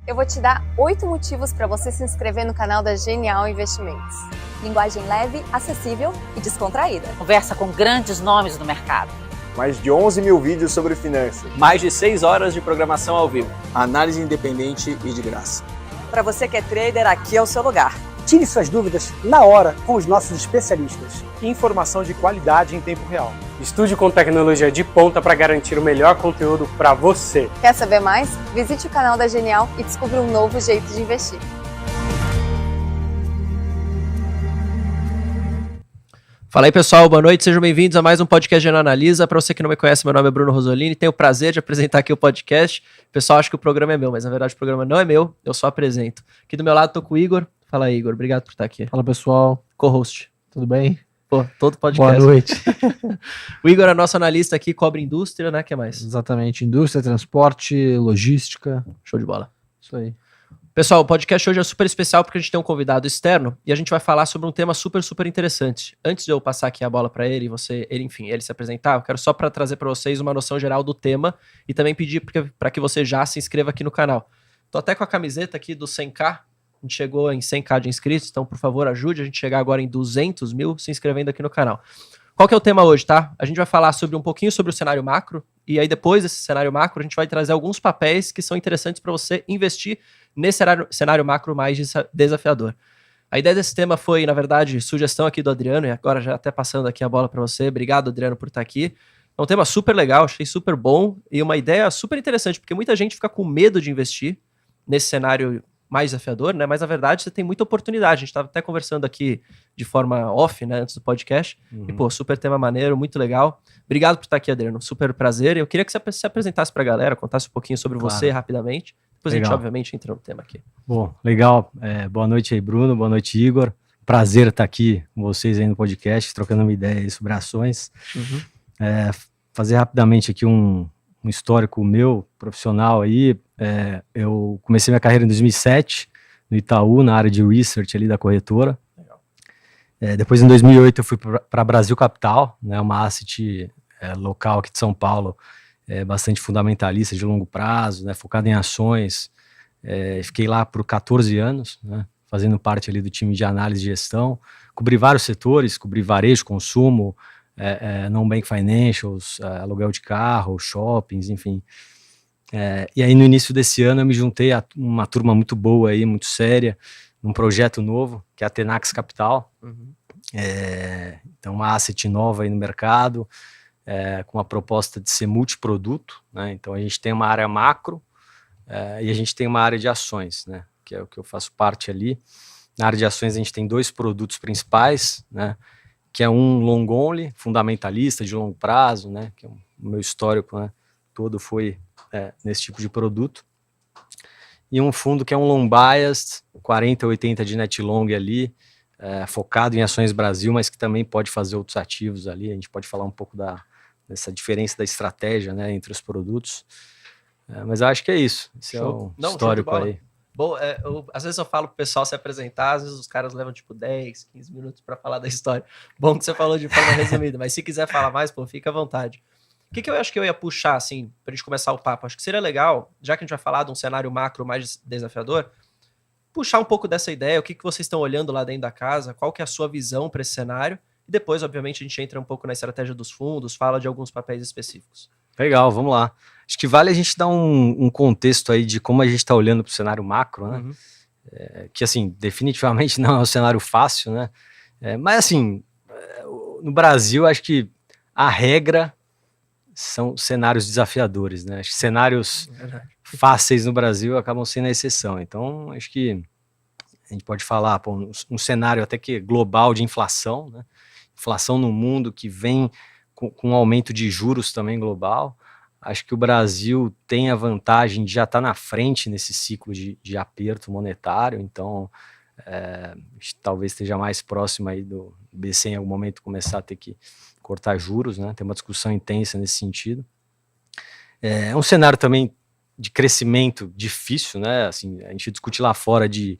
Eu vou te dar 8 motivos para você se inscrever no canal da Genial Investimentos. Linguagem leve, acessível e descontraída. Conversa com grandes nomes do mercado. Mais de 11 mil vídeos sobre finanças. Mais de 6 horas de programação ao vivo. Análise independente e de graça. Para você que é trader, aqui é o seu lugar. Tire suas dúvidas na hora com os nossos especialistas. Informação de qualidade em tempo real. Estude com tecnologia de ponta para garantir o melhor conteúdo para você. Quer saber mais? Visite o canal da Genial e descubra um novo jeito de investir. Fala aí, pessoal, boa noite, sejam bem-vindos a mais um podcast Genial Analisa. Para você que não me conhece, meu nome é Bruno Rosolini, tenho o prazer de apresentar aqui o podcast. O pessoal acha que o programa é meu, mas na verdade o programa não é meu, eu só apresento. Aqui do meu lado tô com o Igor. Fala aí, Igor, obrigado por estar aqui. Fala, pessoal. Co-host. Tudo bem? Pô, todo podcast. Boa noite. O Igor é nosso analista aqui, cobre indústria, né? O que mais? Exatamente, indústria, transporte, logística. Show de bola. Isso aí. Pessoal, o podcast hoje é super especial porque a gente tem um convidado externo e a gente vai falar sobre um tema super interessante. Antes de eu passar aqui a bola para ele e ele se apresentar, eu quero só para trazer para vocês uma noção geral do tema e também pedir para que você já se inscreva aqui no canal. Tô até com a camiseta aqui do 100k, a gente chegou em 100k de inscritos, então por favor ajude a gente chegar agora em 200 mil se inscrevendo aqui no canal. Qual que é o tema hoje, tá? A gente vai falar um pouquinho sobre o cenário macro e aí depois desse cenário macro a gente vai trazer alguns papéis que são interessantes para você investir nesse cenário macro mais desafiador. A ideia desse tema foi, na verdade, sugestão aqui do Adriano, e agora já até passando aqui a bola para você. Obrigado, Adriano, por estar aqui. É um tema super legal, achei super bom e uma ideia super interessante, porque muita gente fica com medo de investir nesse cenário mais desafiador, né? Mas, na verdade, você tem muita oportunidade. A gente estava até conversando aqui de forma off, né, antes do podcast. E, pô, super tema maneiro, muito legal. Obrigado por estar aqui, Adriano. Super prazer. Eu queria que você se apresentasse para a galera, contasse um pouquinho sobre você rapidamente. Depois legal. A gente, obviamente, entra no tema aqui. Bom, legal. Boa noite aí, Bruno. Boa noite, Igor. Prazer estar aqui com vocês aí no podcast, trocando uma ideia aí sobre ações. Fazer rapidamente aqui um histórico meu, profissional aí. Eu comecei minha carreira em 2007, no Itaú, na área de research ali da corretora. Legal. Depois, em 2008, eu fui para Brasil Capital, né, uma asset local aqui de São Paulo, bastante fundamentalista, de longo prazo, né, focado em ações. Fiquei lá por 14 anos, né, fazendo parte ali do time de análise e gestão. Cobri vários setores, cobri varejo, consumo, non-bank financials, aluguel de carro, shoppings, enfim. E aí no início desse ano eu me juntei a uma turma muito boa aí, muito séria, num projeto novo, que é a Tenax Capital. Então uma asset nova aí no mercado, com a proposta de ser multiproduto, né? Então a gente tem uma área macro e a gente tem uma área de ações, né? Que é o que eu faço parte ali. Na área de ações a gente tem 2 produtos principais, né? Que é um long only, fundamentalista, de longo prazo, né? Que é o meu histórico, né, todo foi nesse tipo de produto. E um fundo que é um long biased, 40, 80 de net long ali, focado em ações Brasil, mas que também pode fazer outros ativos ali. A gente pode falar um pouco dessa diferença da estratégia, né, entre os produtos. Mas eu acho que é isso. Esse show. É o histórico aí. Bom, às vezes eu falo pro pessoal se apresentar, às vezes os caras levam tipo 10, 15 minutos para falar da história. Bom que você falou de forma resumida, mas se quiser falar mais, pô, fica à vontade. O que eu acho que eu ia puxar, assim, pra gente começar o papo? Acho que seria legal, já que a gente vai falar de um cenário macro mais desafiador, puxar um pouco dessa ideia, o que vocês estão olhando lá dentro da casa, qual que é a sua visão para esse cenário, e depois, obviamente, a gente entra um pouco na estratégia dos fundos, fala de alguns papéis específicos. Legal, vamos lá. Acho que vale a gente dar um contexto aí de como a gente está olhando para o cenário macro, né? Que, assim, definitivamente não é um cenário fácil, né? Mas, assim, no Brasil, acho que a regra são cenários desafiadores, né? Acho que cenários fáceis no Brasil acabam sendo a exceção. Então, acho que a gente pode falar um cenário até que global de inflação, né? Inflação no mundo que vem com um aumento de juros também global. Acho que o Brasil tem a vantagem de já estar na frente nesse ciclo de aperto monetário, então talvez esteja mais próximo aí do BC em algum momento começar a ter que cortar juros, né? Tem uma discussão intensa nesse sentido. É um cenário também de crescimento difícil, né? Assim, a gente discute lá fora de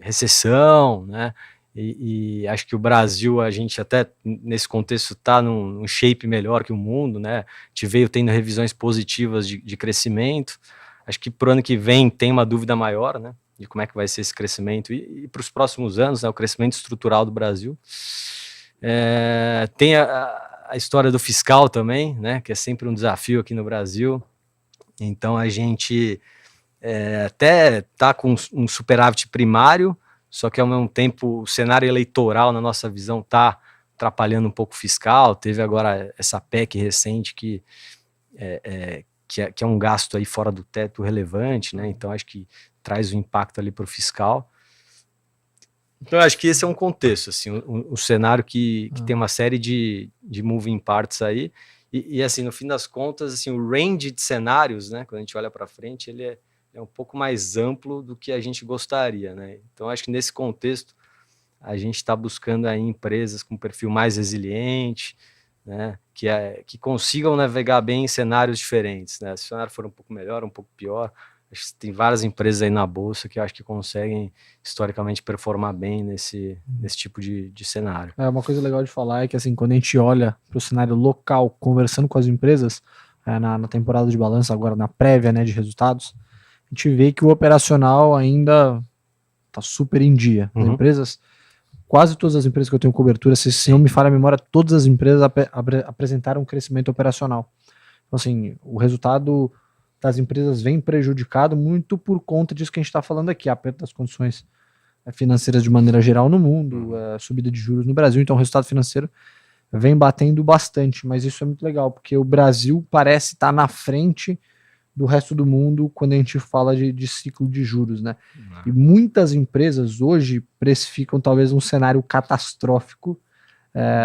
recessão, né? E acho que o Brasil, a gente até nesse contexto está num shape melhor que o mundo, né? A gente veio tendo revisões positivas de crescimento. Acho que para o ano que vem tem uma dúvida maior, né, de como é que vai ser esse crescimento e para os próximos anos, né, o crescimento estrutural do Brasil. Tem a história do fiscal também, né, que é sempre um desafio aqui no Brasil. Então a gente até está com um superávit primário, só que ao mesmo tempo o cenário eleitoral, na nossa visão, está atrapalhando um pouco o fiscal. Teve agora essa PEC recente que é um gasto aí fora do teto relevante, né? Então acho que traz um impacto ali para o fiscal. Então acho que esse é um contexto, assim, um cenário que tem uma série de moving parts aí, e assim, no fim das contas, assim, o range de cenários, né, quando a gente olha para frente, ele é um pouco mais amplo do que a gente gostaria, né? Então acho que nesse contexto a gente está buscando aí empresas com perfil mais resiliente, né, que consigam navegar bem em cenários diferentes, né? Se o cenário for um pouco melhor, um pouco pior, acho que tem várias empresas aí na bolsa que eu acho que conseguem historicamente performar bem nesse tipo de cenário. Uma coisa legal de falar é que, assim, quando a gente olha para o cenário local, conversando com as empresas, na temporada de balanço, agora na prévia, né, de resultados, a gente vê que o operacional ainda está super em dia. As empresas, quase todas as empresas que eu tenho cobertura, se não me falha a memória, todas as empresas apresentaram um crescimento operacional. Então, assim, o resultado das empresas vem prejudicado muito por conta disso que a gente está falando aqui, aperto das condições financeiras de maneira geral no mundo, subida de juros no Brasil. Então o resultado financeiro vem batendo bastante, mas isso é muito legal, porque o Brasil parece estar na frente do resto do mundo quando a gente fala de ciclo de juros, né? E muitas empresas hoje precificam talvez um cenário catastrófico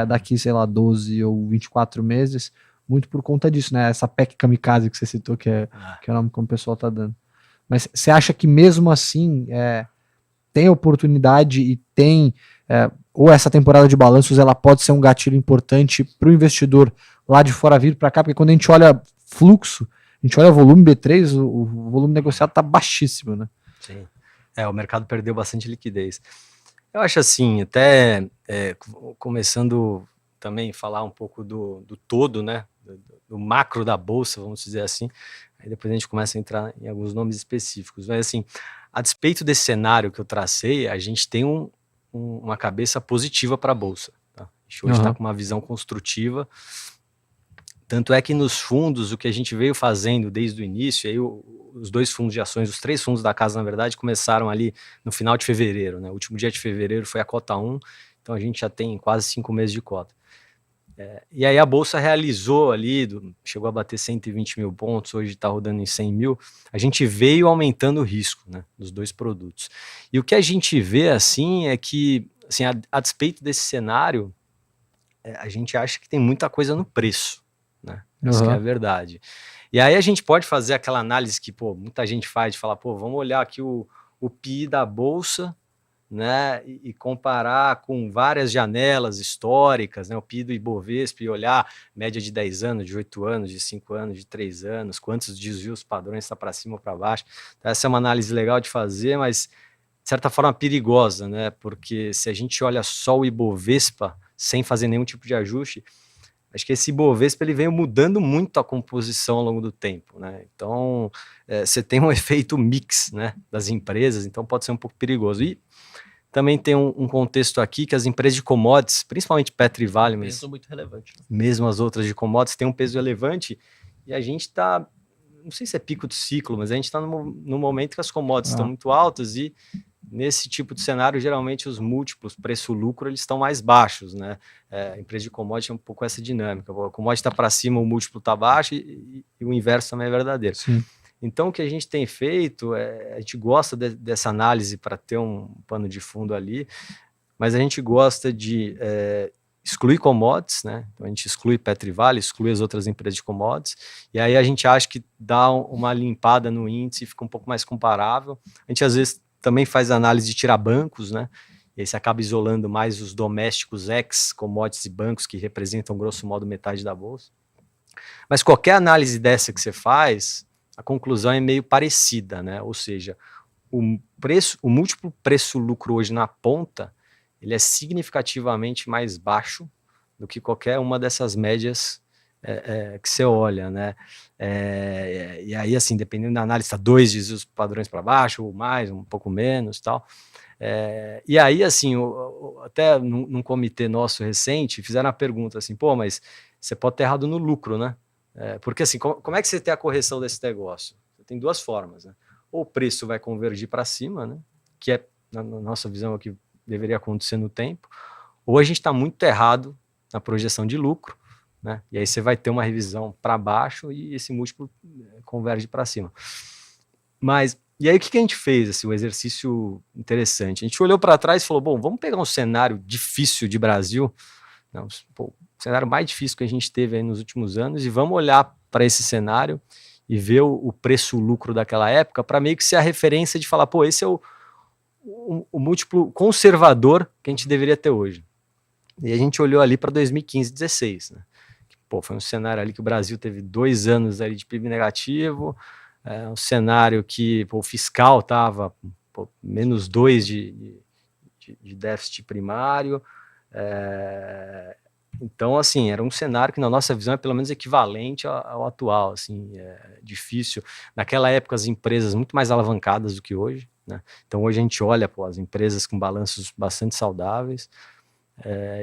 daqui, sei lá, 12 ou 24 meses, muito por conta disso, né? Essa PEC kamikaze que você citou, que é o nome como o pessoal tá dando. Mas você acha que mesmo assim tem oportunidade e tem, ou essa temporada de balanços ela pode ser um gatilho importante para o investidor lá de fora vir para cá? Porque quando a gente olha fluxo, a gente olha volume B3, o volume negociado tá baixíssimo, né? Sim. O mercado perdeu bastante liquidez. Eu acho assim, até começando também a falar um pouco do todo, né? Do macro da bolsa, vamos dizer assim. Aí depois a gente começa a entrar em alguns nomes específicos. Mas assim, a despeito desse cenário que eu tracei, a gente tem uma cabeça positiva para a bolsa. Tá? A gente hoje está com uma visão construtiva. Tanto é que nos fundos, o que a gente veio fazendo desde o início, aí os dois fundos de ações, os três fundos da casa, na verdade, começaram ali no final de fevereiro, né? O último dia de fevereiro foi a cota 1, então a gente já tem quase 5 meses de cota. E aí a bolsa realizou ali, chegou a bater 120 mil pontos, hoje está rodando em 100 mil, a gente veio aumentando o risco, né, dos dois produtos. E o que a gente vê, assim, é que, assim, a despeito desse cenário, a gente acha que tem muita coisa no preço, né? Essa que é a verdade. E aí a gente pode fazer aquela análise que, muita gente faz, de falar, vamos olhar aqui o PI da bolsa, né, e comparar com várias janelas históricas, né, o PI do Ibovespa, e olhar média de 10 anos, de 8 anos, de 5 anos, de 3 anos, quantos desvios padrões está para cima ou para baixo. Então, essa é uma análise legal de fazer, mas de certa forma perigosa, né, porque se a gente olha só o Ibovespa, sem fazer nenhum tipo de ajuste, acho que esse Ibovespa ele veio mudando muito a composição ao longo do tempo, né? Então, você tem um efeito mix, né, das empresas, então pode ser um pouco perigoso. E também tem um contexto aqui que as empresas de commodities, principalmente Petro e Vale, mas peso muito relevante, né? Mesmo as outras de commodities, têm um peso relevante, e a gente está, não sei se é pico do ciclo, mas a gente está no momento que as commodities estão muito altas, e nesse tipo de cenário, geralmente os múltiplos preço-lucro eles estão mais baixos, né? A empresa de commodity é um pouco essa dinâmica. A commodity está para cima, o múltiplo está baixo, e o inverso também é verdadeiro. Sim. Então, o que a gente tem feito, a gente gosta dessa análise para ter um pano de fundo ali, mas a gente gosta de excluir commodities, né? Então, a gente exclui Petro e Vale, exclui as outras empresas de commodities, e aí a gente acha que dá uma limpada no índice, fica um pouco mais comparável. A gente, às vezes, também faz análise de tirar bancos, né? E aí você acaba isolando mais os domésticos ex-commodities e bancos, que representam, grosso modo, metade da bolsa. Mas qualquer análise dessa que você faz, a conclusão é meio parecida, né? Ou seja, o múltiplo preço-lucro hoje na ponta, ele é significativamente mais baixo do que qualquer uma dessas médias que você olha, né? E aí, assim, dependendo da análise, tá 2 desvios padrões para baixo, ou mais, um pouco menos, tal. E aí, assim, até num comitê nosso recente, fizeram a pergunta assim, pô, mas você pode ter errado no lucro, né? Porque assim, como é que você tem a correção desse negócio? Tem 2 formas, né? Ou o preço vai convergir para cima, né? Que é, na nossa visão, o que deveria acontecer no tempo, ou a gente está muito errado na projeção de lucro, né? E aí você vai ter uma revisão para baixo e esse múltiplo converge para cima. Mas, e aí o que a gente fez, assim, um exercício interessante? A gente olhou para trás e falou, bom, vamos pegar um cenário difícil de Brasil, não, pô, o cenário mais difícil que a gente teve aí nos últimos anos, e vamos olhar para esse cenário e ver o preço-lucro daquela época para meio que ser a referência de falar, pô, esse é o múltiplo conservador que a gente deveria ter hoje. E a gente olhou ali para 2015, 16, né? Pô, foi um cenário ali que o Brasil teve 2 anos ali de PIB negativo, um cenário que o fiscal estava menos 2 de déficit primário. Então, assim, era um cenário que na nossa visão é pelo menos equivalente ao atual, assim, difícil. Naquela época as empresas muito mais alavancadas do que hoje, né? Então hoje a gente olha, pô, as empresas com balanços bastante saudáveis,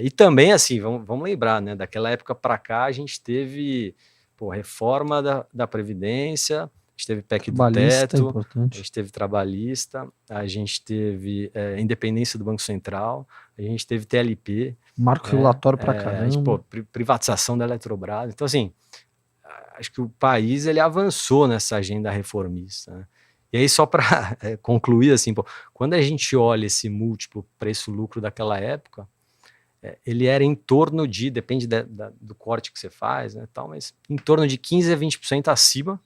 e também, assim, vamos lembrar, né, daquela época para cá a gente teve, pô, reforma da Previdência, a gente teve PEC do teto, importante. a gente teve trabalhista, a gente teve independência do Banco Central, a gente teve TLP, Marco regulatório para caramba. a gente, pô, privatização da Eletrobras. Então, assim, acho que o país ele avançou nessa agenda reformista, né? E aí, só para concluir, assim, pô, quando a gente olha esse múltiplo preço-lucro daquela época, ele era em torno de, depende do corte que você faz, né, tal, mas em torno de 15% a 20% acima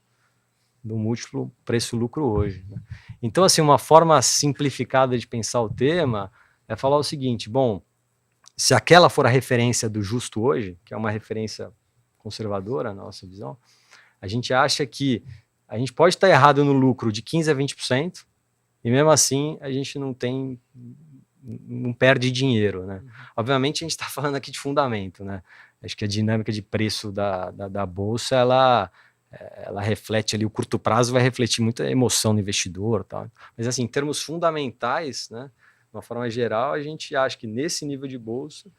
do múltiplo preço-lucro hoje, né? Então, assim, uma forma simplificada de pensar o tema é falar o seguinte, bom, se aquela for a referência do justo hoje, que é uma referência conservadora na nossa visão, a gente acha que a gente pode estar errado no lucro de 15% a 20%, e mesmo assim a gente não perde dinheiro, né? Obviamente a gente está falando aqui de fundamento, né? Acho que a dinâmica de preço da bolsa, ela reflete ali, o curto prazo vai refletir muita emoção no investidor, tal. Mas assim, em termos fundamentais, né, de uma forma geral, a gente acha que nesse nível de bolsa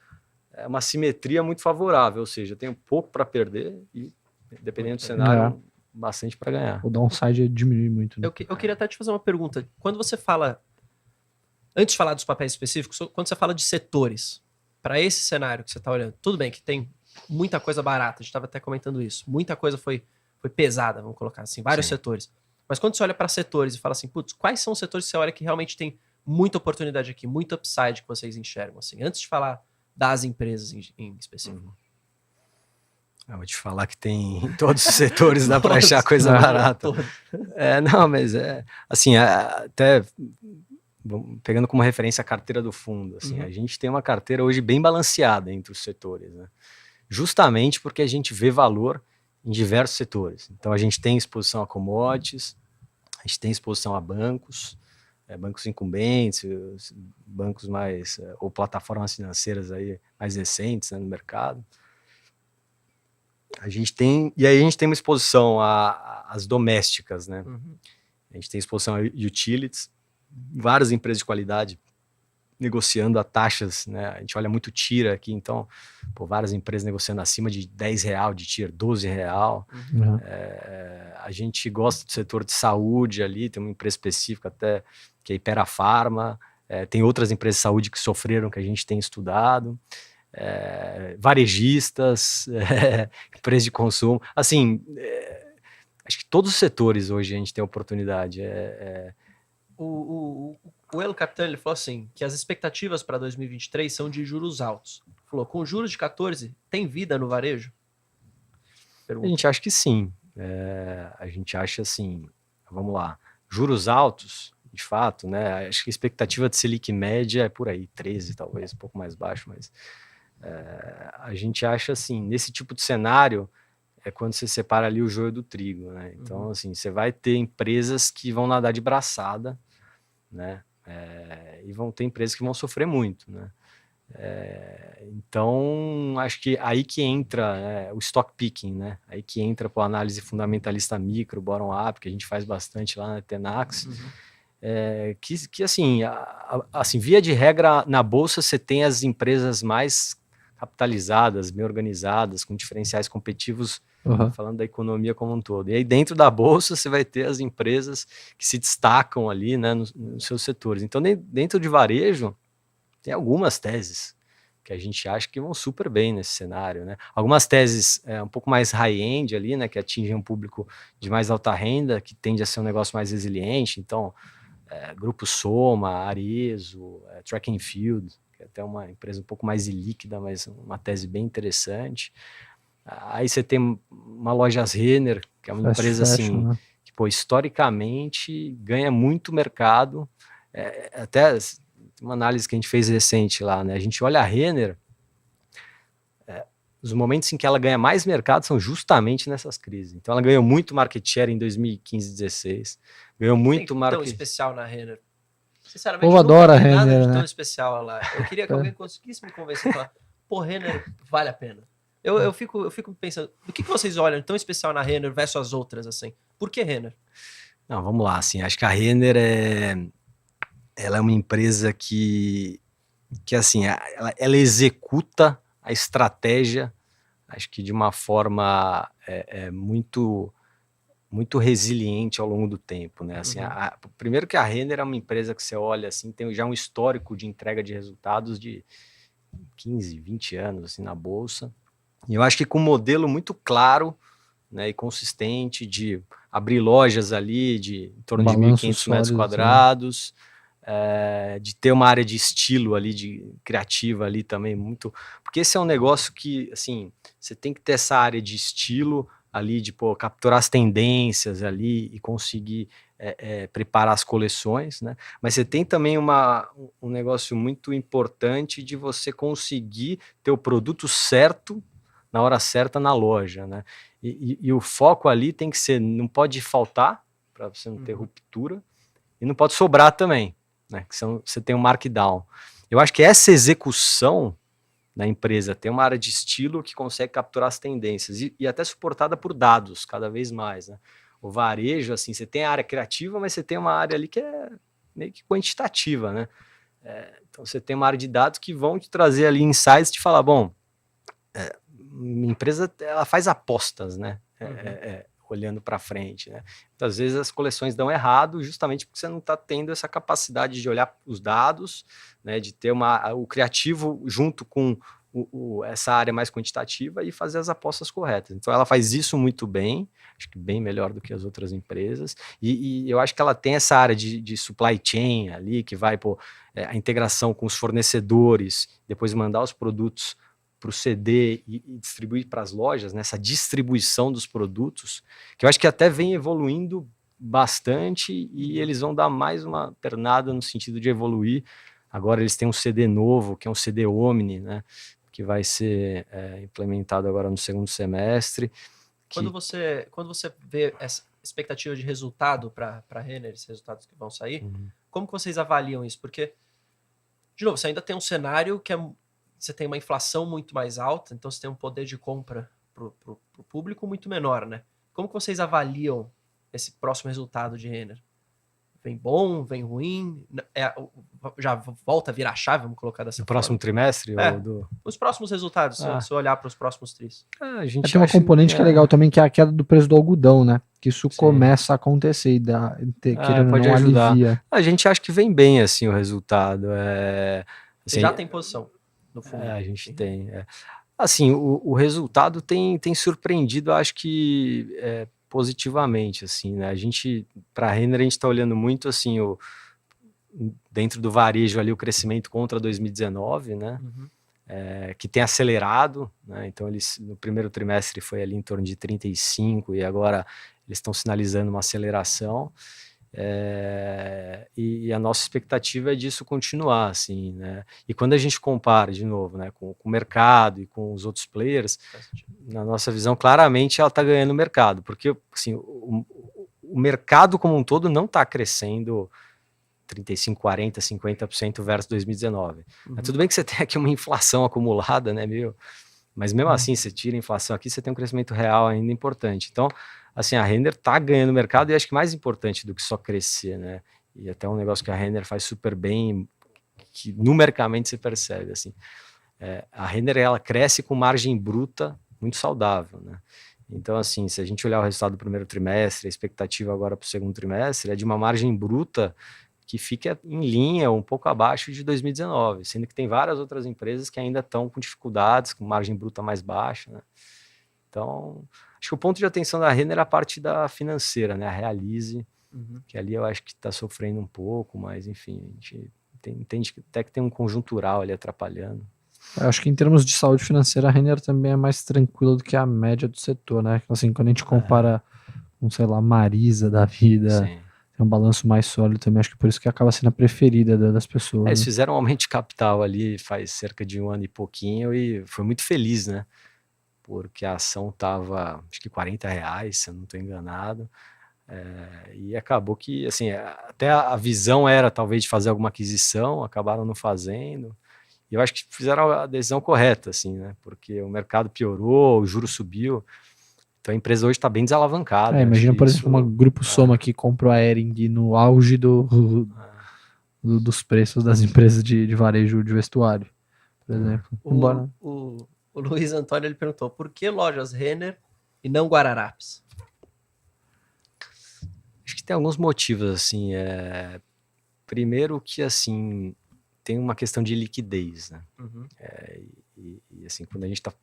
é uma simetria muito favorável, ou seja, eu tenho pouco para perder e, dependendo do cenário, bastante para ganhar. O downside diminui muito, né? Eu queria até te fazer uma pergunta. Quando você fala, antes de falar dos papéis específicos, quando você fala de setores, para esse cenário que você está olhando, tudo bem que tem muita coisa barata, a gente estava até comentando isso, muita coisa foi pesada, vamos colocar assim, vários setores. Mas quando você olha para setores e fala assim, putz, quais são os setores que você olha que realmente tem muita oportunidade aqui, muito upside que vocês enxergam, assim, antes de falar das empresas em específico? Eu vou te falar que tem em todos os setores, dá para achar coisa barata. Não, mas assim, até pegando como referência a carteira do fundo, assim, a gente tem uma carteira hoje bem balanceada entre os setores, né? Justamente porque a gente vê valor em diversos setores. Então a gente tem exposição a commodities, a gente tem exposição a bancos, bancos incumbentes, bancos mais, ou plataformas financeiras aí mais recentes, né, no mercado. A gente tem uma exposição às domésticas, né? A gente tem exposição a utilities, várias empresas de qualidade negociando a taxas, né? A gente olha muito TIR aqui, então, várias empresas negociando acima de R$10 de TIR, R$12. A gente gosta do setor de saúde ali, tem uma empresa específica até, que é a Hypera Pharma, tem outras empresas de saúde que sofreram, que a gente tem estudado, varejistas, empresas de consumo, assim, acho que todos os setores hoje a gente tem oportunidade. O Elo Capitão, ele falou assim, que as expectativas para 2023 são de juros altos. Falou, com juros de 14, tem vida no varejo? A gente acha que sim. A gente acha assim, vamos lá, juros altos, de fato, né? Acho que a expectativa de Selic média é por aí, 13 talvez, um pouco mais baixo, mas a gente acha assim, nesse tipo de cenário, é quando você separa ali o joio do trigo, né? Então, assim, você vai ter empresas que vão nadar de braçada, né? E vão ter empresas que vão sofrer muito, né? Então, acho que aí que entra o stock picking, né? Aí que entra a análise fundamentalista micro, bottom-up, que a gente faz bastante lá na Tenax. Que assim, via de regra, na Bolsa você tem as empresas mais capitalizadas, bem organizadas, com diferenciais competitivos, falando da economia como um todo. E aí dentro da Bolsa você vai ter as empresas que se destacam ali, né, nos seus setores. Então dentro de varejo tem algumas teses que a gente acha que vão super bem nesse cenário, né? Algumas teses um pouco mais high-end ali, né, que atingem um público de mais alta renda, que tende a ser um negócio mais resiliente. Então, Grupo Soma, Arezzo, Track and Field, que é até uma empresa um pouco mais ilíquida, mas uma tese bem interessante. Aí você tem uma Lojas Renner, que é uma empresa assim, né? Que historicamente ganha muito mercado, até uma análise que a gente fez recente lá, né? A gente olha a Renner, os momentos em que ela ganha mais mercado são justamente nessas crises. Então ela ganhou muito market share em 2015, 2016, ganhou muito market... tão especial na Renner. Sinceramente, eu adoro a Renner, nada de né? tão especial lá. Eu queria que alguém conseguisse me convencer e falar, pô, Renner vale a pena. Eu fico pensando, o que vocês olham tão especial na Renner versus as outras, assim? Por que Renner? Não, vamos lá, assim, acho que a Renner ela é uma empresa que assim, ela executa a estratégia, acho que de uma forma muito resiliente ao longo do tempo, né? Assim, primeiro que a Renner é uma empresa que você olha assim, tem já um histórico de entrega de resultados de 15, 20 anos assim, na Bolsa. E eu acho que com um modelo muito claro, né, e consistente de abrir lojas ali de em torno de 1.500 metros quadrados, de ter uma área de estilo ali, de criativa ali também, muito... Porque esse é um negócio que, assim, você tem que ter essa área de estilo ali, de capturar as tendências ali e conseguir preparar as coleções, né? Mas você tem também um negócio muito importante de você conseguir ter o produto certo na hora certa na loja, né? E o foco ali tem que ser, não pode faltar para você não ter ruptura e não pode sobrar também, né? Que você tem um markdown. Eu acho que essa execução da empresa tem uma área de estilo que consegue capturar as tendências e até suportada por dados cada vez mais, né? O varejo, assim, você tem a área criativa, mas você tem uma área ali que é meio que quantitativa, né? Então você tem uma área de dados que vão te trazer ali insights, te falar, bom, minha empresa ela faz apostas, né? Olhando para frente, né? Muitas vezes as coleções dão errado justamente porque você não está tendo essa capacidade de olhar os dados, né? De ter o criativo junto com essa área mais quantitativa e fazer as apostas corretas. Então ela faz isso muito bem, acho que bem melhor do que as outras empresas, e eu acho que ela tem essa área de supply chain ali, que vai a integração com os fornecedores, depois mandar os produtos para o CD e distribuir para as lojas, nessa distribuição dos produtos, que eu acho que até vem evoluindo bastante e eles vão dar mais uma pernada no sentido de evoluir. Agora eles têm um CD novo, que é um CD Omni, né, que vai ser implementado agora no segundo semestre. Quando você vê essa expectativa de resultado para a Renner, esses resultados que vão sair, como que vocês avaliam isso? Porque, de novo, você ainda tem um cenário que você tem uma inflação muito mais alta, então você tem um poder de compra para o público muito menor, né? Como que vocês avaliam esse próximo resultado de Renner? Vem bom, vem ruim? Já volta a virar chave, vamos colocar dessa forma? No próximo trimestre? Os próximos resultados, se eu olhar para os próximos tris. A gente tem uma componente que é legal também, que é a queda do preço do algodão, né? Que isso começa a acontecer e pode ajudar. Alivia. A gente acha que vem bem, assim, o resultado. Você já tem posição? No fundo. A gente tem. Assim, o resultado tem surpreendido, acho que positivamente, assim, né? Para a Renner, a gente está olhando muito, assim, dentro do varejo ali, o crescimento contra 2019, né? Que tem acelerado, né? Então, no primeiro trimestre foi ali em torno de 35 e agora eles estão sinalizando uma aceleração. E a nossa expectativa é disso continuar, assim, né? E quando a gente compara, de novo, né, com o mercado e com os outros players, na nossa visão, claramente ela está ganhando mercado, porque assim, o mercado como um todo não está crescendo 35, 40, 50% versus 2019. Mas tudo bem que você tem aqui uma inflação acumulada, né, mas mesmo assim, você tira a inflação aqui, você tem um crescimento real ainda importante. Então, assim, a Renner está ganhando mercado e acho que mais importante do que só crescer, né? E até um negócio que a Renner faz super bem, que numericamente você percebe, assim. A Renner, ela cresce com margem bruta muito saudável, né? Então, assim, se a gente olhar o resultado do primeiro trimestre, a expectativa agora para o segundo trimestre é de uma margem bruta que fica em linha, um pouco abaixo de 2019, sendo que tem várias outras empresas que ainda estão com dificuldades, com margem bruta mais baixa, né? Então, acho que o ponto de atenção da Renner é a parte da financeira, né? A Realize, que ali eu acho que está sofrendo um pouco, mas enfim, a gente entende que até que tem um conjuntural ali atrapalhando. Eu acho que em termos de saúde financeira, a Renner também é mais tranquila do que a média do setor, né? Assim, quando a gente compara com, sei lá, Marisa da vida, Sim. tem um balanço mais sólido também, acho que por isso que acaba sendo a preferida das pessoas. Eles né? fizeram um aumento de capital ali faz cerca de 1 ano e pouquinho e foi muito feliz, né? Porque a ação estava, acho que R$40, se eu não estou enganado. E acabou que, assim, até a visão era talvez de fazer alguma aquisição, acabaram não fazendo. E eu acho que fizeram a decisão correta, assim, né? Porque o mercado piorou, o juro subiu. Então a empresa hoje está bem desalavancada. Imagina, por exemplo, uma Grupo Soma que comprou a Hering no auge dos preços das empresas de varejo de vestuário, por exemplo. O Luiz Antônio ele perguntou, por que lojas Renner e não Guararapes? Acho que tem alguns motivos, assim. Primeiro que, assim, tem uma questão de liquidez, né? E assim, quando a gente está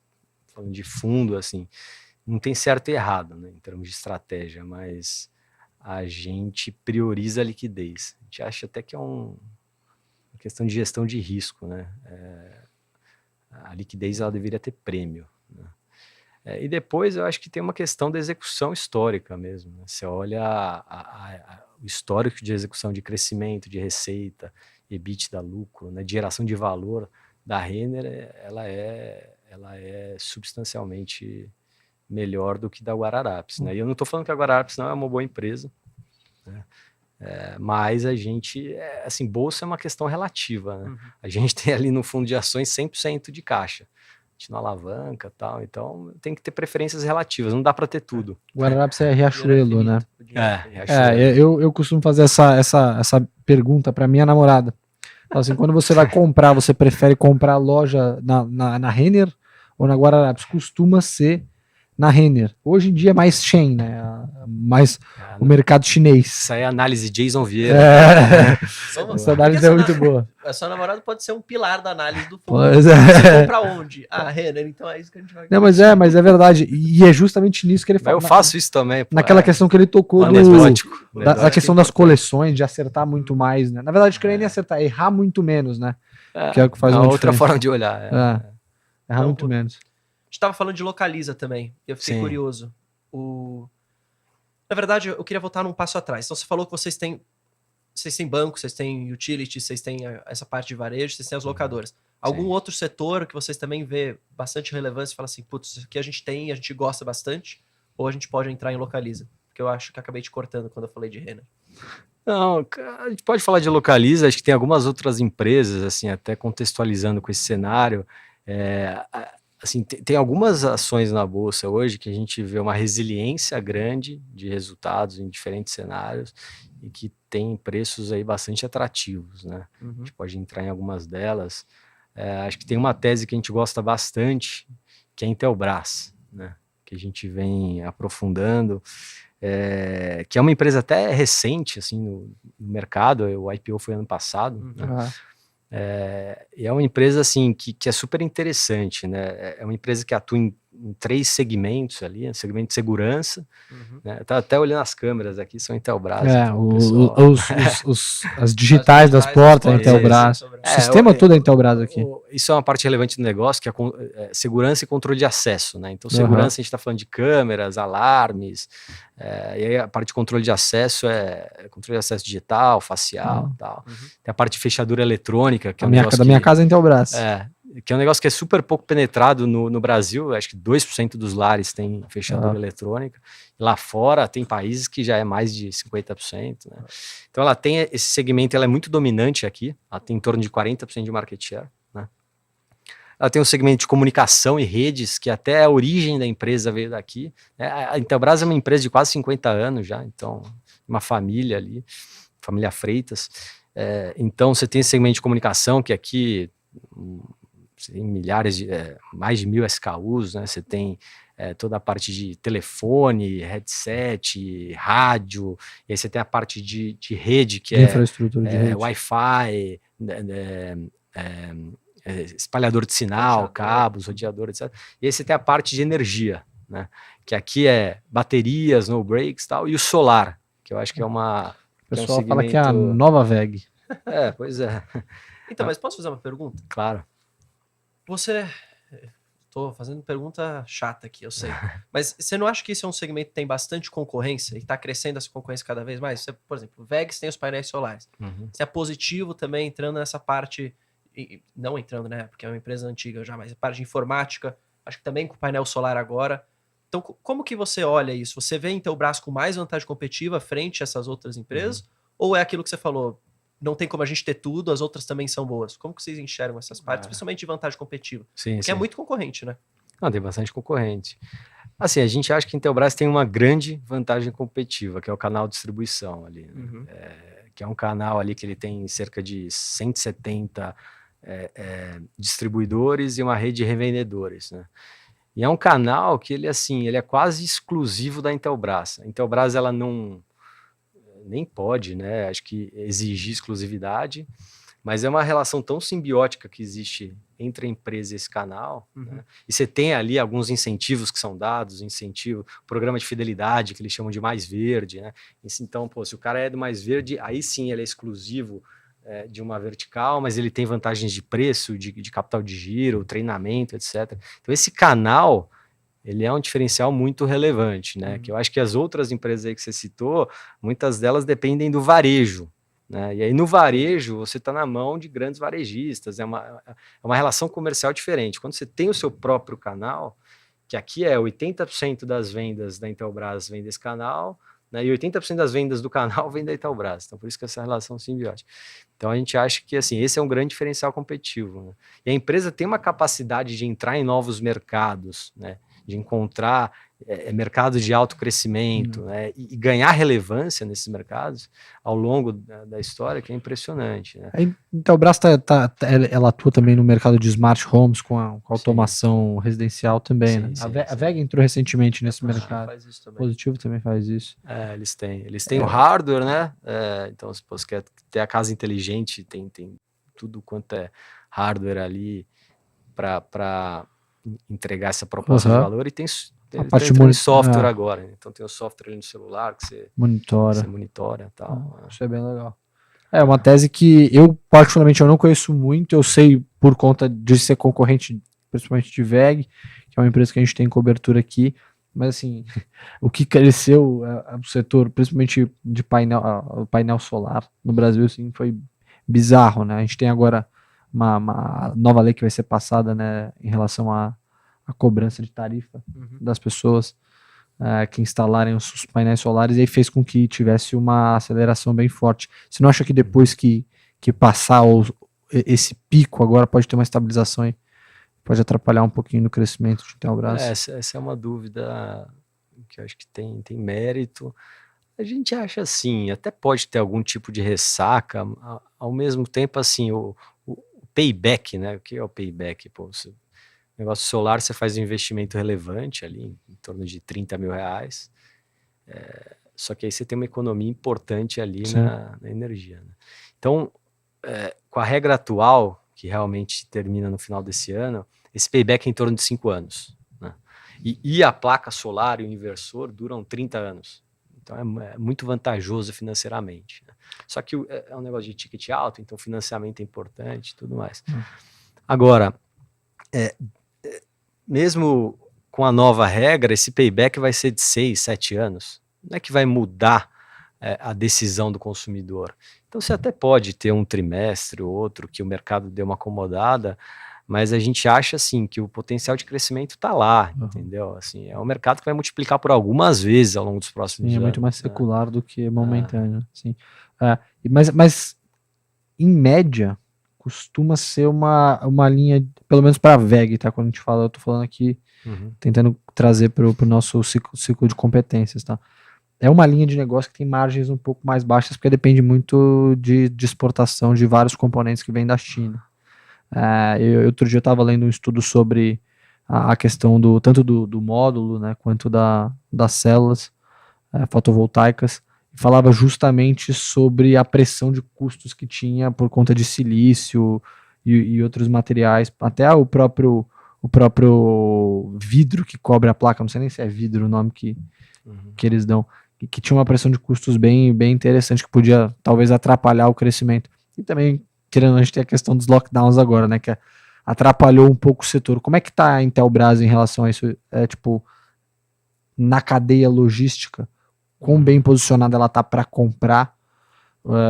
falando de fundo, assim, não tem certo e errado, né, em termos de estratégia, mas a gente prioriza a liquidez. A gente acha até que é uma questão de gestão de risco, né? A liquidez ela deveria ter prêmio, né? E depois eu acho que tem uma questão da execução histórica mesmo, né? Você olha o histórico de execução de crescimento, de receita, EBITDA, lucro, né, de geração de valor da Renner, ela é substancialmente melhor do que da Guararapes, né? E eu não estou falando que a Guararapes não é uma boa empresa, né? Mas a gente, assim, bolsa é uma questão relativa, né? A gente tem ali no fundo de ações 100% de caixa, a gente não alavanca e tal, então tem que ter preferências relativas, não dá para ter tudo. Guararapes é Riachuelo, né? Riachuelo. Eu costumo fazer essa pergunta para minha namorada. Assim, quando você vai comprar, você prefere comprar a loja na Renner ou na Guararapes? Costuma ser na Renner. Hoje em dia é mais Shein, né? Mais o mercado chinês. Isso aí é análise Jason Vieira. Essa análise é muito boa. A sua namorada pode ser um pilar da análise do fundo. Pois Você compra onde? Renner, então é isso que a gente vai... Não, mas é verdade. E é justamente nisso que ele fala. Eu faço isso também. Naquela questão que ele tocou da questão das coleções, de acertar muito mais, né? Na verdade, que nem acertar, errar muito menos, né? Que é o que faz uma outra forma de olhar. Errar muito menos. A gente estava falando de Localiza também, eu fiquei curioso. Na verdade, eu queria voltar num passo atrás. Então, você falou que vocês têm banco, vocês têm utility, vocês têm essa parte de varejo, vocês têm as locadoras. Algum outro setor que vocês também vê bastante relevância e fala assim, putz, isso aqui a gente tem e a gente gosta bastante, ou a gente pode entrar em Localiza? Porque eu acho que acabei te cortando quando eu falei de Renner. Não, a gente pode falar de Localiza, acho que tem algumas outras empresas, assim, até contextualizando com esse cenário, assim, tem algumas ações na Bolsa hoje que a gente vê uma resiliência grande de resultados em diferentes cenários e que tem preços aí bastante atrativos, né? A gente pode entrar em algumas delas. Acho que tem uma tese que a gente gosta bastante, que é a Intelbras, né? Que a gente vem aprofundando, que é uma empresa até recente assim, no mercado, o IPO foi ano passado, né? E é uma empresa assim, que é super interessante, né? É uma empresa que atua em 3 segmentos ali, segmento de segurança, né? Tá até olhando as câmeras aqui, são Intelbras. As digitais das portas, Intelbras. O sistema todo é Intelbras aqui. Isso é uma parte relevante do negócio, que é segurança e controle de acesso, né? Então, segurança, a gente está falando de câmeras, alarmes, e aí a parte de controle de acesso é controle de acesso digital, facial e tal. Tem a parte de fechadura eletrônica, que é um negócio da minha casa é Intelbras. que é um negócio que é super pouco penetrado no Brasil. Acho que 2% dos lares tem fechadura eletrônica. Lá fora tem países que já é mais de 50%. Né? Então ela tem esse segmento, ela é muito dominante aqui, ela tem em torno de 40% de market share. Né? Ela tem um segmento de comunicação e redes, que até a origem da empresa veio daqui. A Intelbras é uma empresa de quase 50 anos já, então uma família ali, família Freitas. Então você tem esse segmento de comunicação, que aqui tem milhares de, mais de 1000 SKUs, né? Você tem toda a parte de telefone, headset, rádio, e aí você tem a parte de rede, que infraestrutura de rede. Wi-Fi, espalhador de sinal, cabos, roteador, etc. E aí você tem a parte de energia, né? Que aqui é baterias, no breaks e tal, e o solar, que eu acho que é uma... O pessoal fala que é a nova VEG. Pois é. Então, mas posso fazer uma pergunta? Claro. Tô fazendo pergunta chata aqui, eu sei. Mas você não acha que esse é um segmento que tem bastante concorrência e está crescendo essa concorrência cada vez mais? Você, por exemplo, o VEGS tem os painéis solares. Você é positivo também entrando nessa parte, não entrando, né? Porque é uma empresa antiga já, mas a parte de informática, acho que também com o painel solar agora. Então, como que você olha isso? Você vê Intelbras com mais vantagem competitiva frente a essas outras empresas? Ou é aquilo que você falou, não tem como a gente ter tudo, as outras também são boas? Como que vocês enxergam essas partes, principalmente de vantagem competitiva? Sim, Porque é muito concorrente, né? Não, tem bastante concorrente. Assim, a gente acha que a Intelbras tem uma grande vantagem competitiva, que é o canal de distribuição ali. Né? Que é um canal ali que ele tem cerca de 170 distribuidores e uma rede de revendedores, né? E é um canal que ele é quase exclusivo da Intelbras. A Intelbras, ela nem pode, né, acho que exigir exclusividade, mas é uma relação tão simbiótica que existe entre a empresa e esse canal, né? E você tem ali alguns incentivos que são dados, programa de fidelidade, que eles chamam de Mais Verde, né? Então, se o cara é do Mais Verde, aí sim ele é exclusivo de uma vertical, mas ele tem vantagens de preço, de capital de giro, treinamento, etc. Então esse canal, ele é um diferencial muito relevante, né? Que eu acho que as outras empresas aí que você citou, muitas delas dependem do varejo, né? E aí no varejo você está na mão de grandes varejistas, é uma relação comercial diferente. Quando você tem o seu próprio canal, que aqui 80% das vendas da Intelbras vem desse canal, né, e 80% das vendas do canal vem da Intelbras, então por isso que essa relação simbiótica. Então a gente acha que esse é um grande diferencial competitivo, né? E a empresa tem uma capacidade de entrar em novos mercados, né, de encontrar mercados de alto crescimento, né, e ganhar relevância nesses mercados ao longo da história, que é impressionante. Né? A Intelbras ela atua também no mercado de smart homes com a automação residencial também. Né? A VEG entrou recentemente nesse mercado. Positivo também faz isso. Eles têm o hardware, né? Então, se você quer ter a casa inteligente, tem tudo quanto é hardware ali para entregar essa proposta de valor, e tem a parte de software agora, né? Então tem o software ali no celular que você monitora e tal. Isso é bem legal. É uma tese que eu particularmente eu não conheço muito, eu sei por conta de ser concorrente principalmente de VEG, que é uma empresa que a gente tem cobertura aqui, mas assim, o que cresceu o setor, principalmente de painel solar no Brasil, assim, foi bizarro, né? A gente tem agora uma nova lei que vai ser passada, né, em relação a cobrança de tarifa das pessoas que instalarem os painéis solares, e aí fez com que tivesse uma aceleração bem forte. Você não acha que depois que passar esse pico agora pode ter uma estabilização e pode atrapalhar um pouquinho no crescimento de Intelbras? Essa é uma dúvida que eu acho que tem mérito. A gente acha assim, até pode ter algum tipo de ressaca, ao mesmo tempo assim, o payback, né? O que é o payback? Negócio solar, você faz um investimento relevante ali, em torno de 30 mil reais, só que aí você tem uma economia importante ali na energia. Né? Então, com a regra atual, que realmente termina no final desse ano, esse payback é em torno de 5 anos. Né? E a placa solar e o inversor duram 30 anos. Então é muito vantajoso financeiramente. Né? Só que é um negócio de ticket alto, então o financiamento é importante e tudo mais. Agora, mesmo com a nova regra, esse payback vai ser de 6, 7 anos. Não é que vai mudar a decisão do consumidor. Então você até pode ter um trimestre ou outro que o mercado dê uma acomodada, mas a gente acha assim que o potencial de crescimento está lá, entendeu? Assim, é um mercado que vai multiplicar por algumas vezes ao longo dos próximos Sim, anos. é muito mais secular do que momentâneo. Assim. Mas, em média, costuma ser uma linha, pelo menos para a VEG, tá? Quando a gente fala, eu tô falando aqui, tentando trazer para o nosso ciclo de competências, tá? É uma linha de negócio que tem margens um pouco mais baixas, porque depende muito de exportação de vários componentes que vêm da China. Outro dia eu estava lendo um estudo sobre a questão tanto do módulo, né, quanto das células fotovoltaicas, e falava justamente sobre a pressão de custos que tinha por conta de silício e outros materiais, até o próprio vidro que cobre a placa, não sei nem se é vidro o nome que eles dão, que tinha uma pressão de custos bem interessante, que podia talvez atrapalhar o crescimento. E também, querendo, a gente tem a questão dos lockdowns agora, né, que atrapalhou um pouco o setor. Como é que tá a Intelbras em relação a isso? Na cadeia logística, quão bem posicionada ela tá para comprar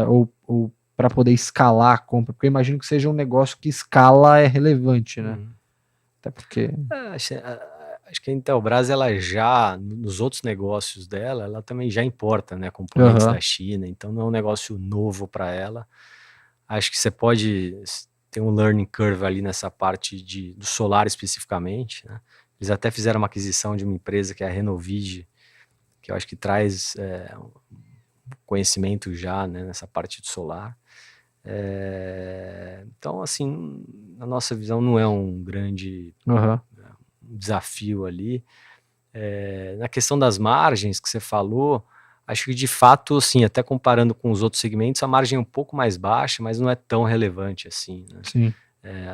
ou para poder escalar a compra? Porque eu imagino que seja um negócio que escala é relevante, né? Até porque... Acho que a Intelbras, ela já, nos outros negócios dela, ela também já importa, né, componentes da China, então não é um negócio novo para ela. Acho que você pode ter um learning curve ali nessa parte do solar especificamente, né? Eles até fizeram uma aquisição de uma empresa que é a Renovid, que eu acho que traz conhecimento já, né, nessa parte do solar. Então, assim, na nossa visão não é um grande desafio ali. Na questão das margens que você falou, acho que de fato, assim, até comparando com os outros segmentos, a margem é um pouco mais baixa, mas não é tão relevante assim, né? Sim.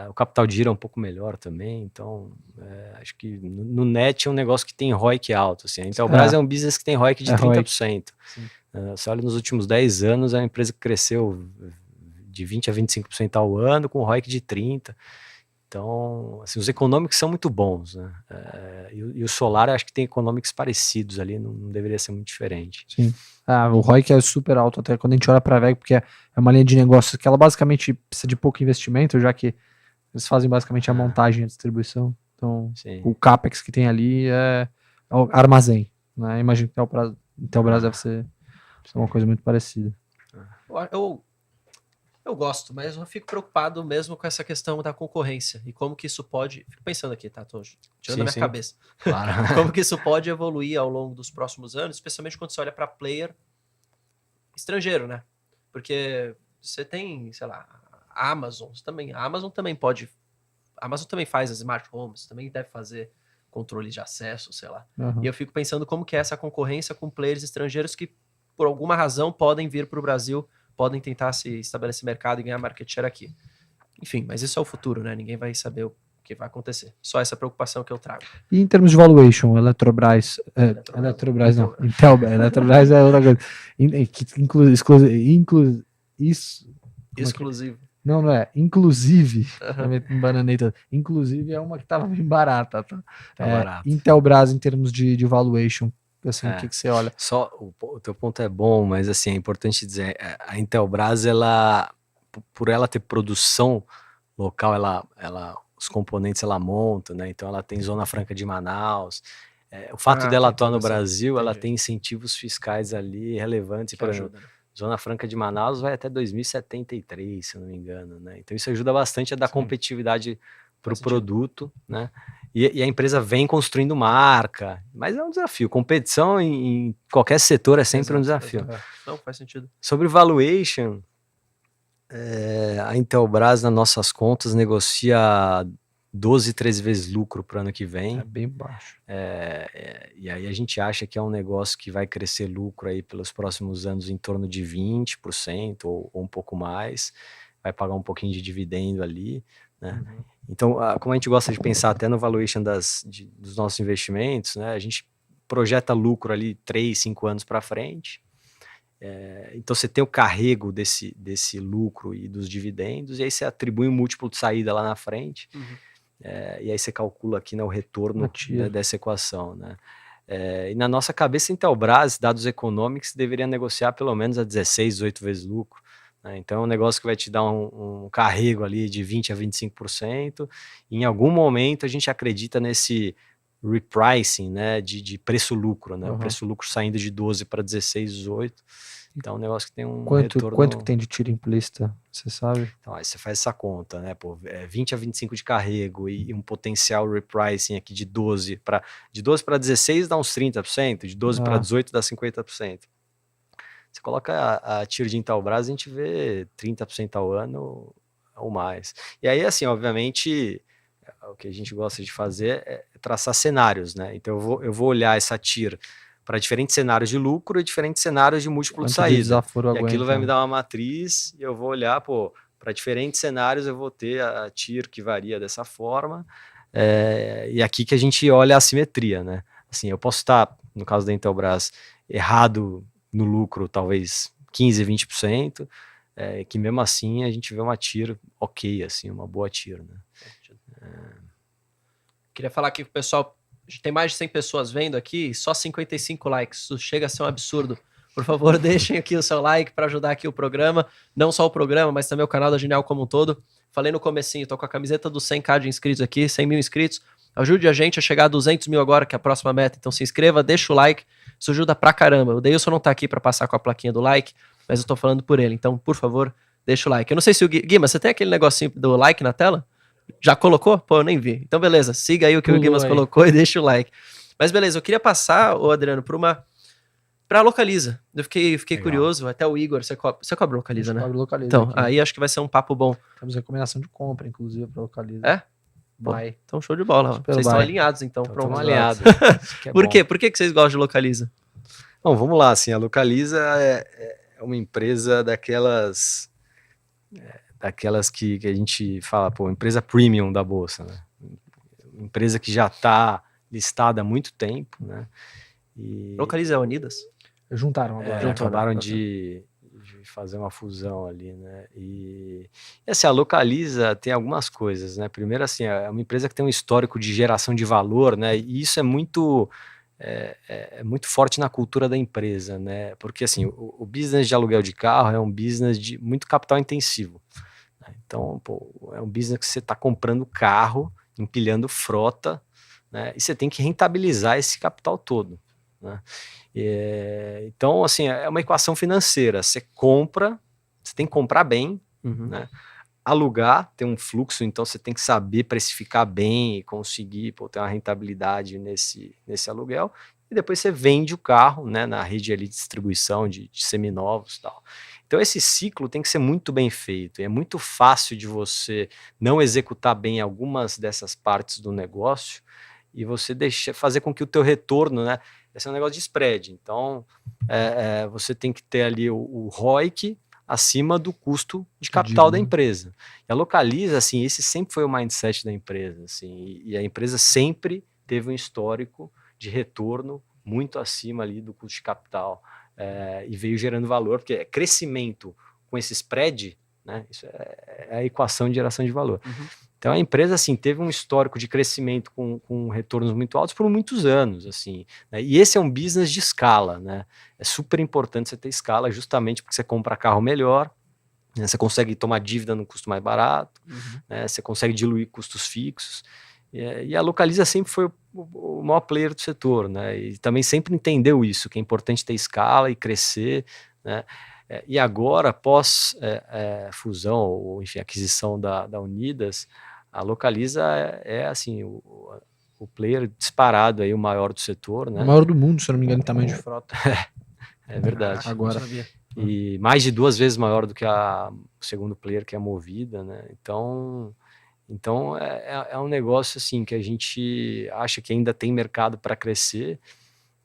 O capital de giro é um pouco melhor também, então acho que no net é um negócio que tem ROIC alto, assim. A Intelbras é um business que tem ROIC de 30%. Você olha nos últimos 10 anos, é uma empresa que cresceu de 20% a 25% ao ano, com ROIC de 30%. Então, assim, os econômicos são muito bons, né? E o solar, eu acho que tem econômicos parecidos ali, não deveria ser muito diferente. Sim. O ROIC é super alto, até quando a gente olha para a VEG, porque é uma linha de negócios que ela basicamente precisa de pouco investimento, já que eles fazem basicamente a montagem e a distribuição. Então, o CAPEX que tem ali é o armazém, né? Imagino que o Intelbras deve ser uma coisa muito parecida. Eu gosto, mas eu fico preocupado mesmo com essa questão da concorrência e como que isso pode... Fico pensando aqui, tá? Tô tirando a minha cabeça. Claro. Como que isso pode evoluir ao longo dos próximos anos, especialmente quando você olha para player estrangeiro, né? Porque você tem, sei lá, a Amazon também pode... A Amazon também faz as smart homes, também deve fazer controle de acesso, sei lá. E eu fico pensando como que é essa concorrência com players estrangeiros que, por alguma razão, podem vir para o Brasil, podem tentar se estabelecer mercado e ganhar market share aqui. Enfim, mas isso é o futuro, né? Ninguém vai saber o que vai acontecer. Só essa preocupação que eu trago. E em termos de valuation, Eletrobras não, Intelbras, Eletrobras é outra coisa. Exclusivo. Não é. Inclusive, bananei todo. Inclusive é uma que estava bem barata, tá? Barato. Intelbras em termos de valuation, assim, o que você olha? Só o teu ponto é bom, mas assim, é importante dizer, a Intelbras, ela, por ela ter produção local, os componentes ela monta, né? Então ela tem Zona Franca de Manaus. O fato dela atuar no Brasil, ela tem incentivos fiscais ali relevantes. Por exemplo, Zona Franca de Manaus vai até 2073, se eu não me engano, né? Então isso ajuda bastante a dar competitividade para o produto, né? E a empresa vem construindo marca, mas é um desafio. Competição em qualquer setor é sempre um desafio. Não, faz sentido. Sobre valuation, a Intelbras, nas nossas contas, negocia 12, 13 vezes lucro para o ano que vem. É bem baixo. E aí a gente acha que é um negócio que vai crescer lucro aí pelos próximos anos em torno de 20% ou um pouco mais. Vai pagar um pouquinho de dividendo ali, né? Então, como a gente gosta de pensar até no valuation dos nossos investimentos, né? A gente projeta lucro ali 3, 5 anos para frente. Então você tem o carrego desse lucro e dos dividendos, e aí você atribui um múltiplo de saída lá na frente, e aí você calcula aqui, né, o retorno dessa equação, né? E na nossa cabeça, Intelbras, dados econômicos, deveria negociar pelo menos a 16, 18 vezes lucro, né? Então é um negócio que vai te dar um carrego ali de 20% a 25%. E em algum momento a gente acredita nesse repricing, né, de preço-lucro, né? O preço-lucro saindo de 12 para 16, 18. Então é um negócio que tem um retorno... Quanto que tem de tiro implícita, você sabe? Então aí você faz essa conta, né? Pô, 20 a 25 de carrego e um potencial repricing aqui de 12 para 16 dá uns 30%, de 12 para 18 dá 50%. Você coloca a tiro de Intelbras, a gente vê 30% ao ano ou mais. E aí, assim, obviamente, o que a gente gosta de fazer é traçar cenários, né? Então eu vou olhar essa TIR para diferentes cenários de lucro e diferentes cenários de múltiplo de saída. E aquilo vai me dar uma matriz e eu vou olhar, para diferentes cenários eu vou ter a TIR que varia dessa forma. E aqui que a gente olha a assimetria, né? Assim, eu posso estar, no caso da Intelbras, errado no lucro, talvez 15%, 20%, que mesmo assim a gente vê uma TIR ok, assim, uma boa TIR, né? Queria falar aqui com o pessoal, a gente tem mais de 100 pessoas vendo aqui, só 55 likes, isso chega a ser um absurdo. Por favor, deixem aqui o seu like para ajudar aqui o programa, não só o programa, mas também o canal da Genial como um todo. Falei no comecinho, tô com a camiseta dos 100k de inscritos aqui, 100 mil inscritos. Ajude a gente a chegar a 200 mil agora, que é a próxima meta. Então se inscreva, deixa o like, isso ajuda pra caramba. O Deilson não tá aqui pra passar com a plaquinha do like, mas eu tô falando por ele. Então, por favor, deixa o like. Eu não sei se o Guima, você tem aquele negocinho do like na tela? Já colocou? Pô, eu nem vi. Então, beleza, siga aí o que o Guimas colocou e deixa o like. Mas beleza, eu queria passar, Adriano, pra Localiza. Eu fiquei curioso, até o Igor, você cobra Localiza, né? Localiza então, aqui. aí acho que vai ser um papo bom. Temos recomendação de compra, inclusive, pra Localiza. É? Vai. Então, show de bola. Vocês estão alinhados, então. Estamos alinhados. Por quê? Por que vocês gostam de Localiza? Bom, vamos lá, assim, a Localiza é uma empresa daquelas que a gente fala, empresa premium da Bolsa, né? Empresa que já está listada há muito tempo, né? E Localiza é Unidas? Juntaram agora. Acabaram de fazer uma fusão ali, né? E assim, a Localiza tem algumas coisas, né? Primeiro, assim, é uma empresa que tem um histórico de geração de valor, né? E isso é muito forte na cultura da empresa, né? Porque assim, o business de aluguel de carro é um business de muito capital intensivo, né? Então, é um business que você está comprando carro, empilhando frota, né? E você tem que rentabilizar esse capital todo, né? Então, assim, é uma equação financeira. Você tem que comprar bem, né? Alugar, tem um fluxo, então você tem que saber precificar bem e conseguir ter uma rentabilidade nesse aluguel. E depois você vende o carro, né, na rede ali de distribuição de seminovos e tal. Então esse ciclo tem que ser muito bem feito. E é muito fácil de você não executar bem algumas dessas partes do negócio e você fazer com que o teu retorno, né, esse é um negócio de spread. Então você tem que ter ali o ROIC acima do custo de capital da empresa. E a Localiza, assim, esse sempre foi o mindset da empresa, assim, e a empresa sempre teve um histórico de retorno muito acima ali do custo de capital, e veio gerando valor, porque é crescimento com esse spread, né, isso é a equação de geração de valor. Então a empresa, assim, teve um histórico de crescimento com retornos muito altos por muitos anos, assim, né? E esse é um business de escala, né? É super importante você ter escala, justamente porque você compra carro melhor, né? Você consegue tomar dívida num custo mais barato, né? Você consegue diluir custos fixos, e a Localiza sempre foi o maior player do setor, né? E também sempre entendeu isso, que é importante ter escala e crescer, né? E agora, após fusão, ou enfim, aquisição da Unidas, a Localiza assim, o player disparado aí, o maior do setor, né? O maior do mundo, se eu não me engano, em tamanho de frota. É verdade. Agora. E mais de 2 vezes maior do que o segundo player, que é a Movida, né? Então é um negócio assim que a gente acha que ainda tem mercado para crescer,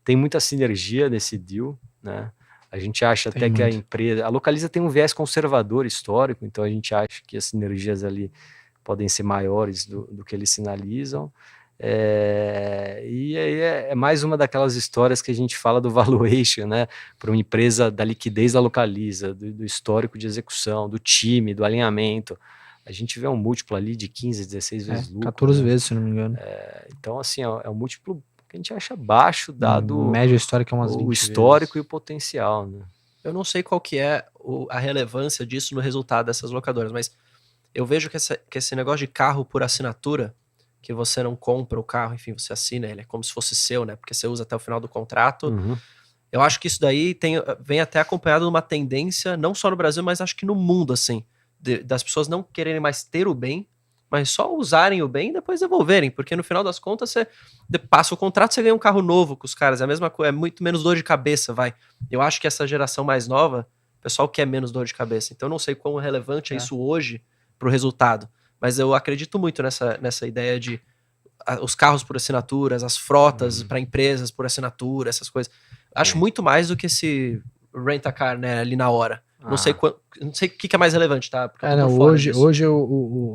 tem muita sinergia nesse deal, né? A gente acha até que a Localiza tem um viés conservador histórico, então a gente acha que as sinergias ali podem ser maiores do que eles sinalizam. E aí é mais uma daquelas histórias que a gente fala do valuation, né? Para uma empresa, da liquidez da Localiza, do histórico de execução, do time, do alinhamento. A gente vê um múltiplo ali de 15, 16 vezes lucro. 14 vezes, se não me engano. Então, assim, é um múltiplo que a gente acha baixo, dado média histórica é umas 20 o histórico vezes. E o potencial, né? Eu não sei qual que é a relevância disso no resultado dessas locadoras, mas eu vejo que esse negócio de carro por assinatura, que você não compra o carro, enfim, você assina ele, é como se fosse seu, né? Porque você usa até o final do contrato. Eu acho que isso daí vem até acompanhado de uma tendência, não só no Brasil, mas acho que no mundo, assim, das pessoas não quererem mais ter o bem, mas só usarem o bem e depois devolverem, porque no final das contas você passa o contrato, você ganha um carro novo com os caras, é a mesma coisa, é muito menos dor de cabeça, vai. Eu acho que essa geração mais nova, o pessoal quer menos dor de cabeça, então eu não sei quão relevante é isso hoje pro resultado, mas eu acredito muito nessa ideia de os carros por assinaturas, as frotas para empresas por assinatura, essas coisas. Acho muito mais do que esse rent-a-car, né, ali na hora. Não sei o que é mais relevante, tá? Porque hoje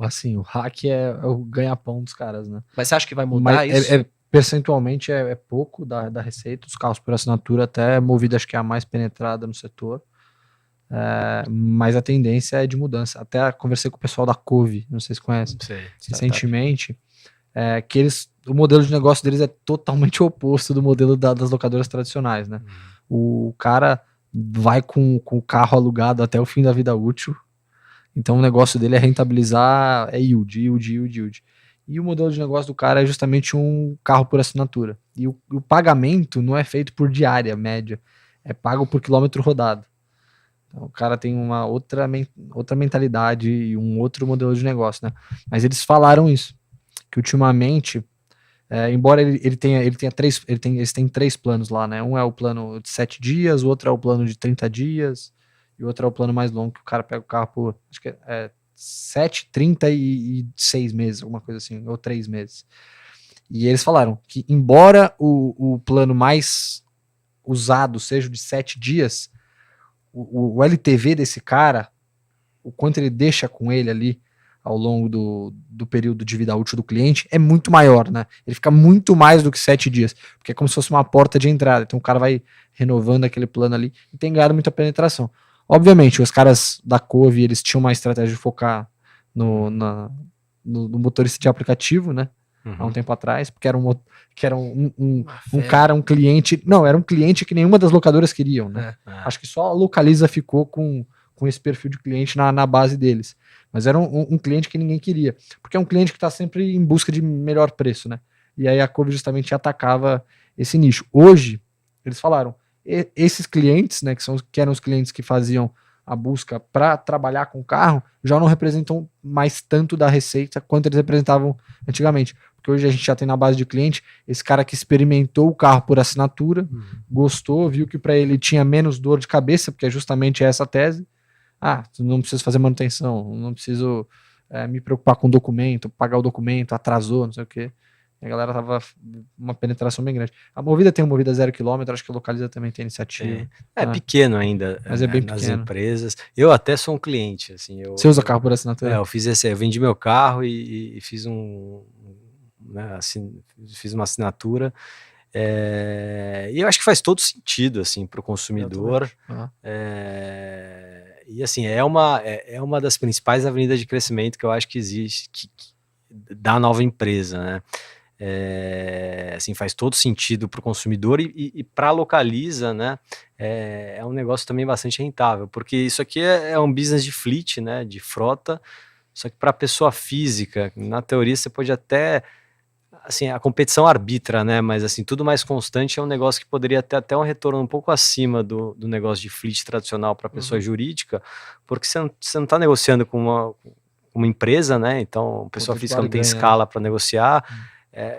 assim, o hack é o ganha-pão dos caras, né? Mas você acha que vai mudar isso? Percentualmente é pouco da receita, os carros por assinatura até Movida acho que é a mais penetrada no setor, mas a tendência é de mudança. Até conversei com o pessoal da Cove, não sei se conhecem, recentemente, que o modelo de negócio deles é totalmente oposto do modelo das locadoras tradicionais, né? O cara vai com o carro alugado até o fim da vida útil, então o negócio dele é rentabilizar, yield. E o modelo de negócio do cara é justamente um carro por assinatura. E o pagamento não é feito por diária média, é pago por quilômetro rodado. Então o cara tem uma outra mentalidade e um outro modelo de negócio, né? Mas eles falaram isso, que ultimamente, embora eles têm 3 planos lá, né? Um é o plano de 7 dias, o outro é o plano de 30 dias, e o outro é o plano mais longo, que o cara pega o carro por, acho que 7, 30 e 6 meses, alguma coisa assim, ou 3 meses. E eles falaram que, embora o plano mais usado seja o de 7 dias, o LTV desse cara, o quanto ele deixa com ele ali ao longo do período de vida útil do cliente, é muito maior, né? Ele fica muito mais do que 7 dias, porque é como se fosse uma porta de entrada. Então o cara vai renovando aquele plano ali e tem ganhado muita penetração. Obviamente, os caras da Cove, eles tinham uma estratégia de focar no motorista de aplicativo, né? Há um tempo atrás, porque era um cliente. Não, era um cliente que nenhuma das locadoras queriam, né? Acho que só a Localiza ficou com esse perfil de cliente na base deles. Mas era um cliente que ninguém queria, porque é um cliente que está sempre em busca de melhor preço, né? E aí a Cove justamente atacava esse nicho. Hoje, eles falaram, esses clientes, né, que eram os clientes que faziam a busca para trabalhar com o carro, já não representam mais tanto da receita quanto eles representavam antigamente. Porque hoje a gente já tem na base de cliente esse cara que experimentou o carro por assinatura, gostou, viu que para ele tinha menos dor de cabeça, porque é justamente essa a tese. Não preciso fazer manutenção, não preciso me preocupar com o documento, pagar o documento, atrasou, não sei o quê. E a galera tava uma penetração bem grande. A Movida tem uma Movida 0 km, acho que a Localiza também tem iniciativa. É pequeno ainda, mas é bem nas pequeno. Empresas. Eu até sou um cliente, assim. Você usa carro por assinatura? Eu fiz eu vendi meu carro e fiz fiz uma assinatura. E eu acho que faz todo sentido, assim, para o consumidor. E assim, é uma das principais avenidas de crescimento que eu acho que existe da nova empresa, né? Assim, faz todo sentido para o consumidor e para a Localiza, né? É um negócio também bastante rentável, porque isso aqui é um business de fleet, né? De frota, só que para a pessoa física, na teoria você pode até, assim, a competição arbitra, né? Mas assim, tudo mais constante é um negócio que poderia ter até um retorno um pouco acima do negócio de fleet tradicional para a pessoa jurídica, porque você não está negociando com uma empresa, né? Então a pessoa física não tem escala para negociar.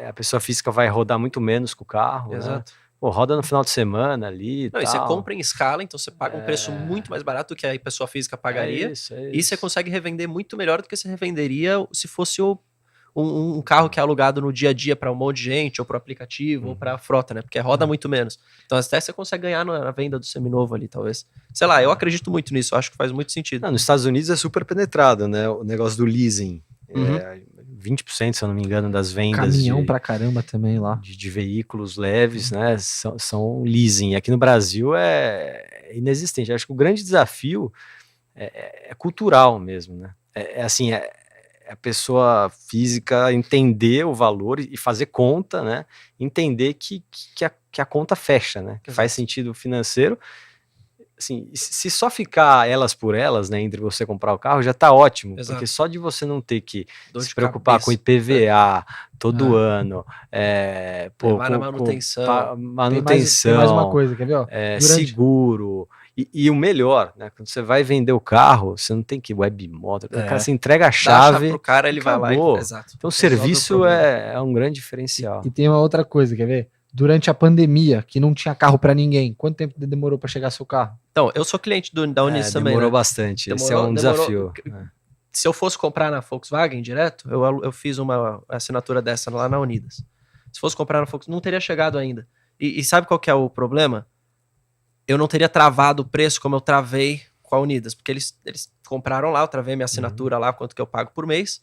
A pessoa física vai rodar muito menos com o carro. Exato. Né? Roda no final de semana ali. E você compra em escala, então você paga um preço muito mais barato do que a pessoa física pagaria. E você consegue revender muito melhor do que você revenderia se fosse um carro que é alugado no dia a dia para um monte de gente, ou para o aplicativo, ou para a frota, né? Porque roda muito menos. Então até você consegue ganhar na venda do seminovo ali, talvez. Sei lá, eu acredito muito nisso, eu acho que faz muito sentido. Nos Estados Unidos é super penetrado, né? O negócio do leasing. 20%, se eu não me engano, das vendas. Caminhão pra caramba também lá. De veículos leves, né? São leasing. Aqui no Brasil é inexistente. Acho que o grande desafio é cultural mesmo, né? Assim, a pessoa física entender o valor e fazer conta, né? Entender que a conta fecha, né? Que faz sentido financeiro. assim, se só ficar elas por elas, né, entre você comprar o carro, já tá ótimo. Exato. Porque só de você não ter que Dor se de preocupar cabeça. com IPVA todo ano, Levar na manutenção. manutenção, Tem mais uma coisa, quer ver? Ó? Seguro. E o melhor, né? Quando você vai vender o carro, você não tem que webmotor. O cara se entrega a chave pro cara, ele vai lá acabou. e... Exato. Então o Resolve serviço problema. é um grande diferencial. E tem uma outra coisa, quer ver? Durante a pandemia, que não tinha carro pra ninguém, quanto tempo demorou pra chegar seu carro? Então, eu sou cliente da Unis também, Demorou né? bastante. Esse é Demorou- um demorou- desafio. Se eu fosse comprar na Volkswagen direto, eu fiz uma assinatura dessa lá na Unidas. Se fosse comprar na Volkswagen, não teria chegado ainda. E sabe qual que é o problema? Eu não teria travado o preço como eu travei com a Unidas, porque eles compraram lá, eu travei minha assinatura lá, quanto que eu pago por mês,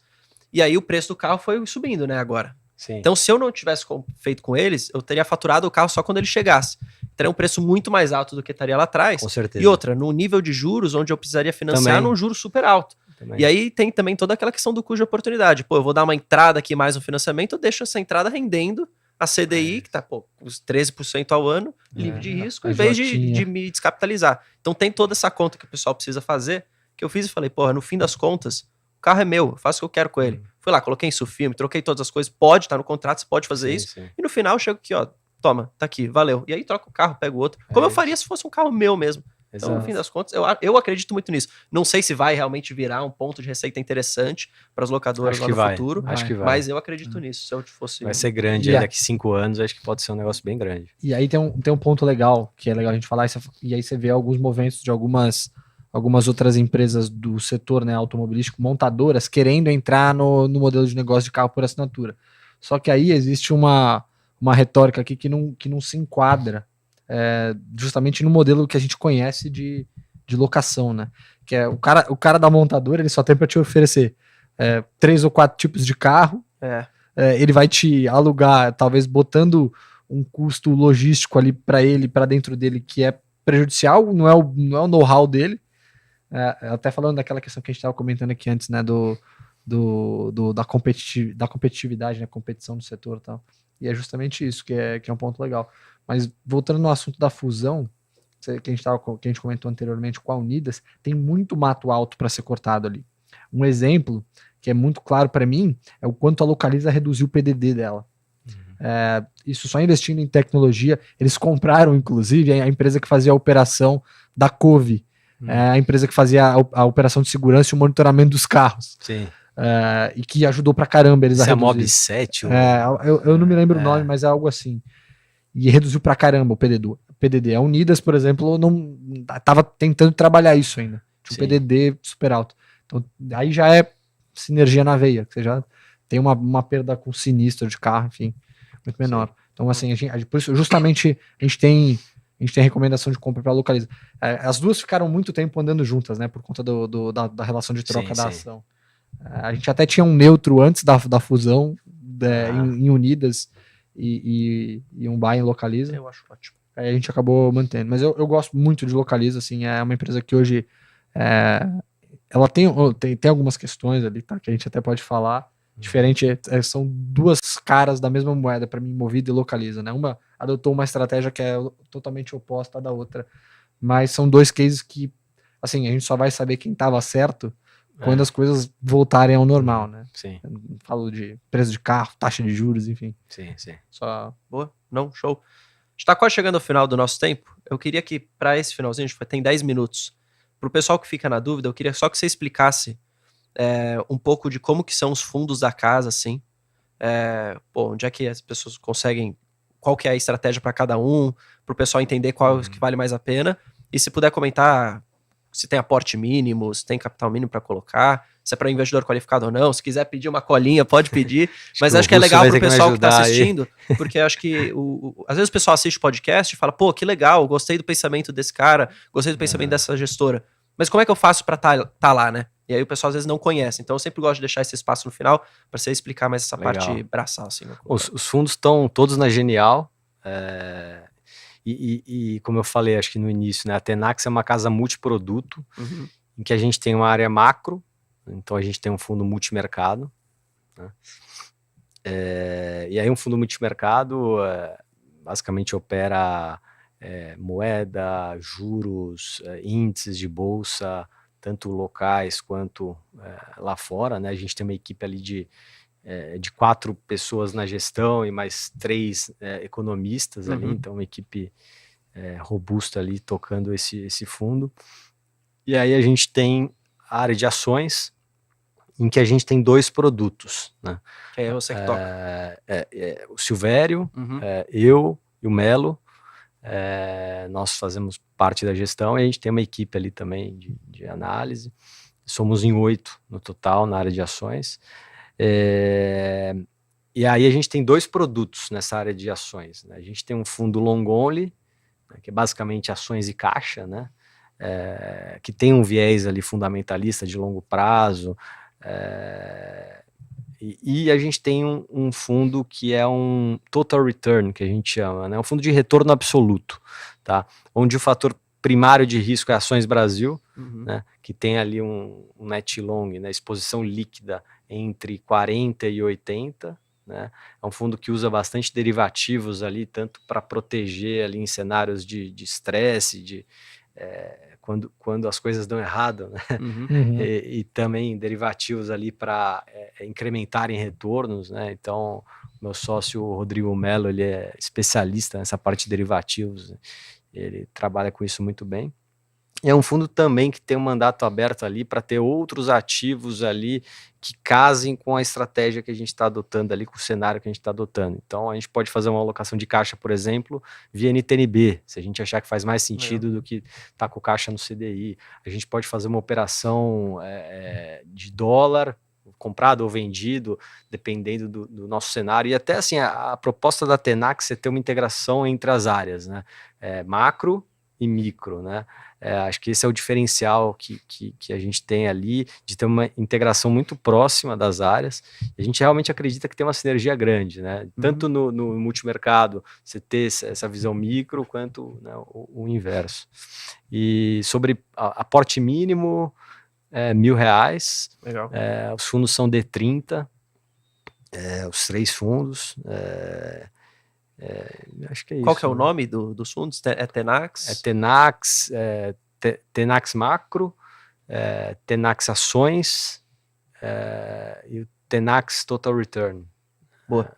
e aí o preço do carro foi subindo, né, agora. Sim. Então, se eu não tivesse feito com eles, eu teria faturado o carro só quando ele chegasse. Teria um preço muito mais alto do que estaria lá atrás. Com certeza. E outra, no nível de juros, onde eu precisaria financiar Também. num juro super alto. Também. E aí tem também toda aquela questão do custo de oportunidade. Pô, eu vou dar uma entrada aqui mais no financiamento, eu deixo essa entrada rendendo a CDI, que tá, uns 13% ao ano, livre de risco, a em vez Jotinha. de me descapitalizar. Então tem toda essa conta que o pessoal precisa fazer, que eu fiz e falei, porra, no fim das contas, o carro é meu, eu faço o que eu quero com ele. Fui lá, coloquei em Sufilme, troquei todas as coisas, pode estar no contrato, você pode fazer isso. Sim. E no final eu chego aqui, ó, toma, tá aqui, valeu. E aí troca o carro, pega o outro. Como eu faria se fosse um carro meu mesmo. Então, no fim das contas, eu acredito muito nisso. Não sei se vai realmente virar um ponto de receita interessante para as locadoras Acho lá que no vai. futuro. Acho que vai. Mas eu acredito nisso. Se eu fosse. Vai ser grande aí daqui 5 anos, acho que pode ser um negócio bem grande. E aí tem um ponto legal, que é legal a gente falar, e aí você vê alguns movimentos de algumas outras empresas do setor, né, automobilístico, montadoras, querendo entrar no modelo de negócio de carro por assinatura. Só que aí existe uma retórica aqui que não se enquadra justamente no modelo que a gente conhece de locação, né? Que é o cara da montadora, ele só tem para te oferecer 3 ou 4 tipos de carro, ele vai te alugar, talvez botando um custo logístico ali para ele, para dentro dele, que é prejudicial, não é o know-how dele. Até falando daquela questão que a gente estava comentando aqui antes, né, da competitividade, né, competição no setor e tal. E é justamente isso que é um ponto legal. Mas voltando no assunto da fusão, que a gente comentou anteriormente com a Unidas, tem muito mato alto para ser cortado ali. Um exemplo que é muito claro para mim é o quanto a Localiza reduziu o PDD dela. Isso só investindo em tecnologia. Eles compraram, inclusive, a empresa que fazia a operação da Cove, a empresa que fazia a operação de segurança e o monitoramento dos carros. Sim. E que ajudou pra caramba eles a reduzir. Mob 7? Eu não me lembro o nome, mas é algo assim. E reduziu pra caramba o PDD. A Unidas, por exemplo, não tava tentando trabalhar isso ainda. Tinha um PDD super alto. Então, aí já é sinergia na veia. Você já tem uma perda com sinistro de carro, enfim, muito menor. Então, assim, por isso, justamente, a gente tem recomendação de compra para Localiza. As duas ficaram muito tempo andando juntas, né? Por conta da relação de troca da ação. A gente até tinha um neutro antes da fusão em Unidas e um buy em Localiza. Eu acho ótimo. Aí a gente acabou mantendo. Mas eu gosto muito de Localiza, assim, é uma empresa que hoje ela tem algumas questões ali, tá? Que a gente até pode falar. Diferente, são duas caras da mesma moeda para mim, Movida e Localiza, né? Uma adotou uma estratégia que é totalmente oposta da outra, mas são dois cases que, assim, a gente só vai saber quem estava certo quando as coisas voltarem ao normal, né? Sim. Eu falo de preço de carro, taxa de juros, enfim. Sim. Só boa? Não, show. Está quase chegando ao final do nosso tempo. Eu queria que, para esse finalzinho, a gente tem 10 minutos. Para o pessoal que fica na dúvida, eu queria só que você explicasse um pouco de como que são os fundos da casa, assim. Onde é que as pessoas conseguem, qual que é a estratégia para cada um, para o pessoal entender qual que vale mais a pena. E se puder comentar se tem aporte mínimo, se tem capital mínimo para colocar, se é para investidor qualificado ou não. Se quiser pedir uma colinha, pode pedir. Mas acho que é legal para o pessoal que está assistindo, porque acho que às vezes o pessoal assiste podcast e fala, pô, que legal, gostei do pensamento desse cara, gostei do pensamento dessa gestora. Mas como é que eu faço para tá lá, né? E aí o pessoal às vezes não conhece. Então eu sempre gosto de deixar esse espaço no final para você explicar mais essa parte braçal. Assim, os fundos estão todos na Genial. E como eu falei, acho que no início, né, a Tenax é uma casa multiproduto, em que a gente tem uma área macro, então a gente tem um fundo multimercado. Né? E aí um fundo multimercado basicamente opera moeda, juros, índices de bolsa, tanto locais quanto lá fora, né? A gente tem uma equipe ali de 4 pessoas na gestão e mais 3 economistas ali, então uma equipe robusta ali tocando esse fundo. E aí a gente tem a área de ações, em que a gente tem 2 produtos, né? Que é você que toca. O Silvério, eu e o Melo, nós fazemos parte da gestão e a gente tem uma equipe ali também de análise. Somos em 8 no total na área de ações. E aí a gente tem 2 produtos nessa área de ações, né? A gente tem um fundo long only, né, que é basicamente ações e caixa, né? Que tem um viés ali fundamentalista de longo prazo, e a gente tem um fundo que é um total return, que a gente chama, né? Um fundo de retorno absoluto, tá? Onde o fator primário de risco é ações Brasil, né? Que tem ali um net long, né? Exposição líquida entre 40 e 80, né? É um fundo que usa bastante derivativos ali, tanto para proteger ali em cenários de estresse, quando as coisas dão errado, né? E também derivativos ali para incrementarem retornos, né? Então, meu sócio Rodrigo Melo, ele é especialista nessa parte de derivativos, né? Ele trabalha com isso muito bem. É um fundo também que tem um mandato aberto ali para ter outros ativos ali que casem com a estratégia que a gente está adotando ali, com o cenário que a gente está adotando. Então, a gente pode fazer uma alocação de caixa, por exemplo, via NTNB, se a gente achar que faz mais sentido do que estar com caixa no CDI. A gente pode fazer uma operação de dólar, comprado ou vendido, dependendo do nosso cenário. E até assim, a proposta da Tenax é ter uma integração entre as áreas, né? Macro e micro, né? Acho que esse é o diferencial que a gente tem ali, de ter uma integração muito próxima das áreas. A gente realmente acredita que tem uma sinergia grande, né? Tanto no multimercado, você ter essa visão micro, quanto, né, o inverso. E sobre aporte mínimo, R$1.000. Legal. Os fundos são D30, os 3 fundos. Acho que é isso. Qual que é o nome dos fundos? É Tenax? Tenax, Tenax Macro, Tenax Ações e o Tenax Total Return. Boa.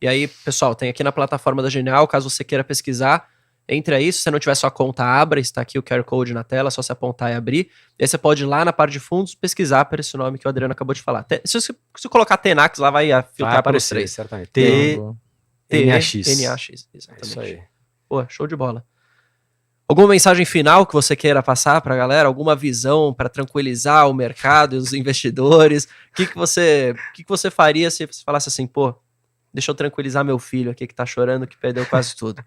E aí, pessoal, tem aqui na plataforma da Genial, caso você queira pesquisar, entre aí, se você não tiver sua conta, abra, está aqui o QR Code na tela, é só você apontar e abrir. E aí você pode ir lá na parte de fundos, pesquisar por esse nome que o Adriano acabou de falar. Se você colocar Tenax, lá vai filtrar para os 3. Certamente. TNAX, exatamente. Isso aí. Pô, show de bola. Alguma mensagem final que você queira passar para a galera? Alguma visão para tranquilizar o mercado e os investidores? O que você faria se você falasse assim, pô, deixa eu tranquilizar meu filho aqui que tá chorando, que perdeu quase tudo?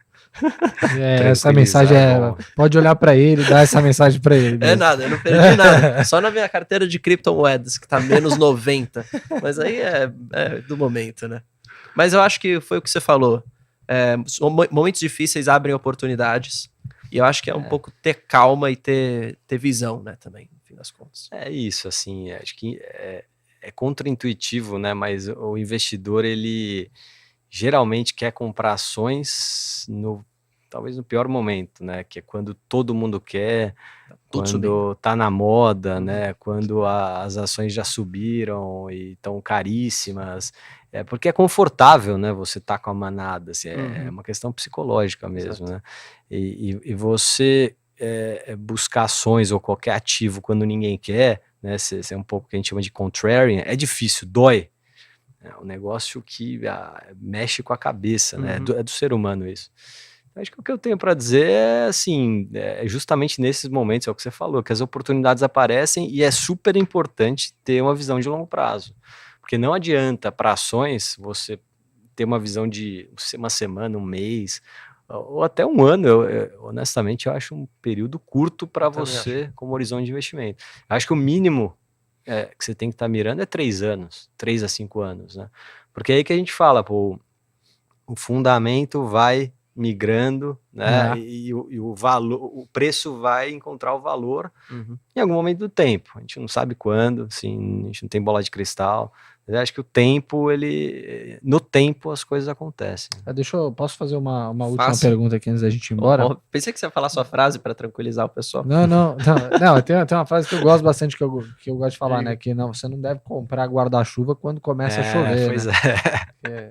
Essa mensagem pode olhar para ele e dar essa mensagem para ele. Mesmo. Nada, eu não perdi nada. Só na minha carteira de criptomoedas, que tá menos 90. Mas aí é do momento, né? Mas eu acho que foi o que você falou. Momentos difíceis abrem oportunidades. E eu acho que é um pouco ter calma e ter visão, né, também, no fim das contas. É isso, assim, acho que é contraintuitivo, né, mas o investidor, ele geralmente quer comprar ações talvez no pior momento, né, que é quando todo mundo quer, quando tá na moda, né, quando as ações já subiram e estão caríssimas, porque é confortável, né, você tá com a manada, assim, é uma questão psicológica mesmo, né, e você buscar ações ou qualquer ativo quando ninguém quer, né, é um pouco o que a gente chama de contrarian, é difícil, dói, é um negócio que mexe com a cabeça, né, é do ser humano isso. Acho que o que eu tenho para dizer é assim, justamente nesses momentos, é o que você falou, que as oportunidades aparecem e é super importante ter uma visão de longo prazo, porque não adianta para ações você ter uma visão de uma semana, um mês, ou até um ano. Honestamente, eu acho um período curto para você como horizonte de investimento. Eu acho que o mínimo que você tem que estar mirando é 3 anos, 3 a 5 anos, né? Porque é aí que a gente fala, pô, o fundamento vai migrando, né? E o valor, o preço vai encontrar o valor em algum momento do tempo. A gente não sabe quando, assim, a gente não tem bola de cristal, Eu acho que o tempo, no tempo as coisas acontecem. Posso fazer uma última Fácil. pergunta aqui antes da gente ir embora? Pensei que você ia falar sua frase para tranquilizar o pessoal. Não, tem uma frase que eu gosto bastante, que eu gosto de falar, né? Que você não deve comprar guarda-chuva quando começa a chover. Pois né?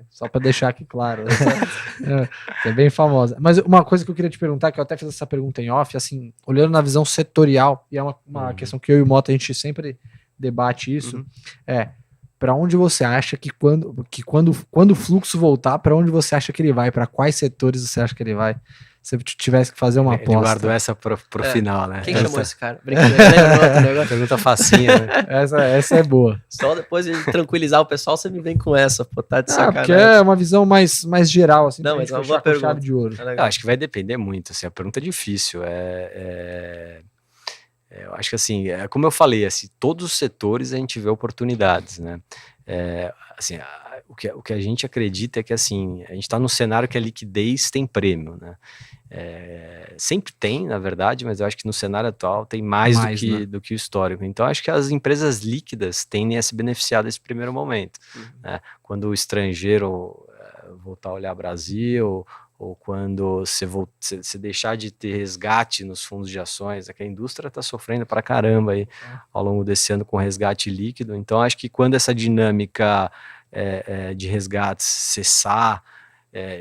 Só para deixar aqui claro. É bem famosa. Mas uma coisa que eu queria te perguntar, que eu até fiz essa pergunta em off, assim, olhando na visão setorial, e é uma questão que eu e o Mota, a gente sempre debate isso, para onde você acha que quando o fluxo voltar, para onde você acha que ele vai? Para quais setores você acha que ele vai? Se você tivesse que fazer uma aposta. Ele guardou essa pro final, né? Quem chamou esse cara? Brincadeira. Pergunta facinha, né? Essa é boa. Só depois de tranquilizar o pessoal, você me vem com essa, pô, tá de sacanagem. Porque é uma visão mais geral, assim, não, mas é uma boa com pergunta. chave de ouro. Eu acho que vai depender muito, assim, a pergunta é difícil. Eu acho que assim, como eu falei, assim, todos os setores a gente vê oportunidades, né? Assim, o que a gente acredita é que assim, a gente está num cenário que a liquidez tem prêmio, né? Sempre tem, na verdade, mas eu acho que no cenário atual tem mais do que o histórico. Então, acho que as empresas líquidas tendem a se beneficiar desse primeiro momento. Né? Quando o estrangeiro voltar a olhar Brasil, ou quando você deixar de ter resgate nos fundos de ações, que a indústria está sofrendo pra caramba aí ao longo desse ano com resgate líquido. Então, acho que quando essa dinâmica de resgates cessar,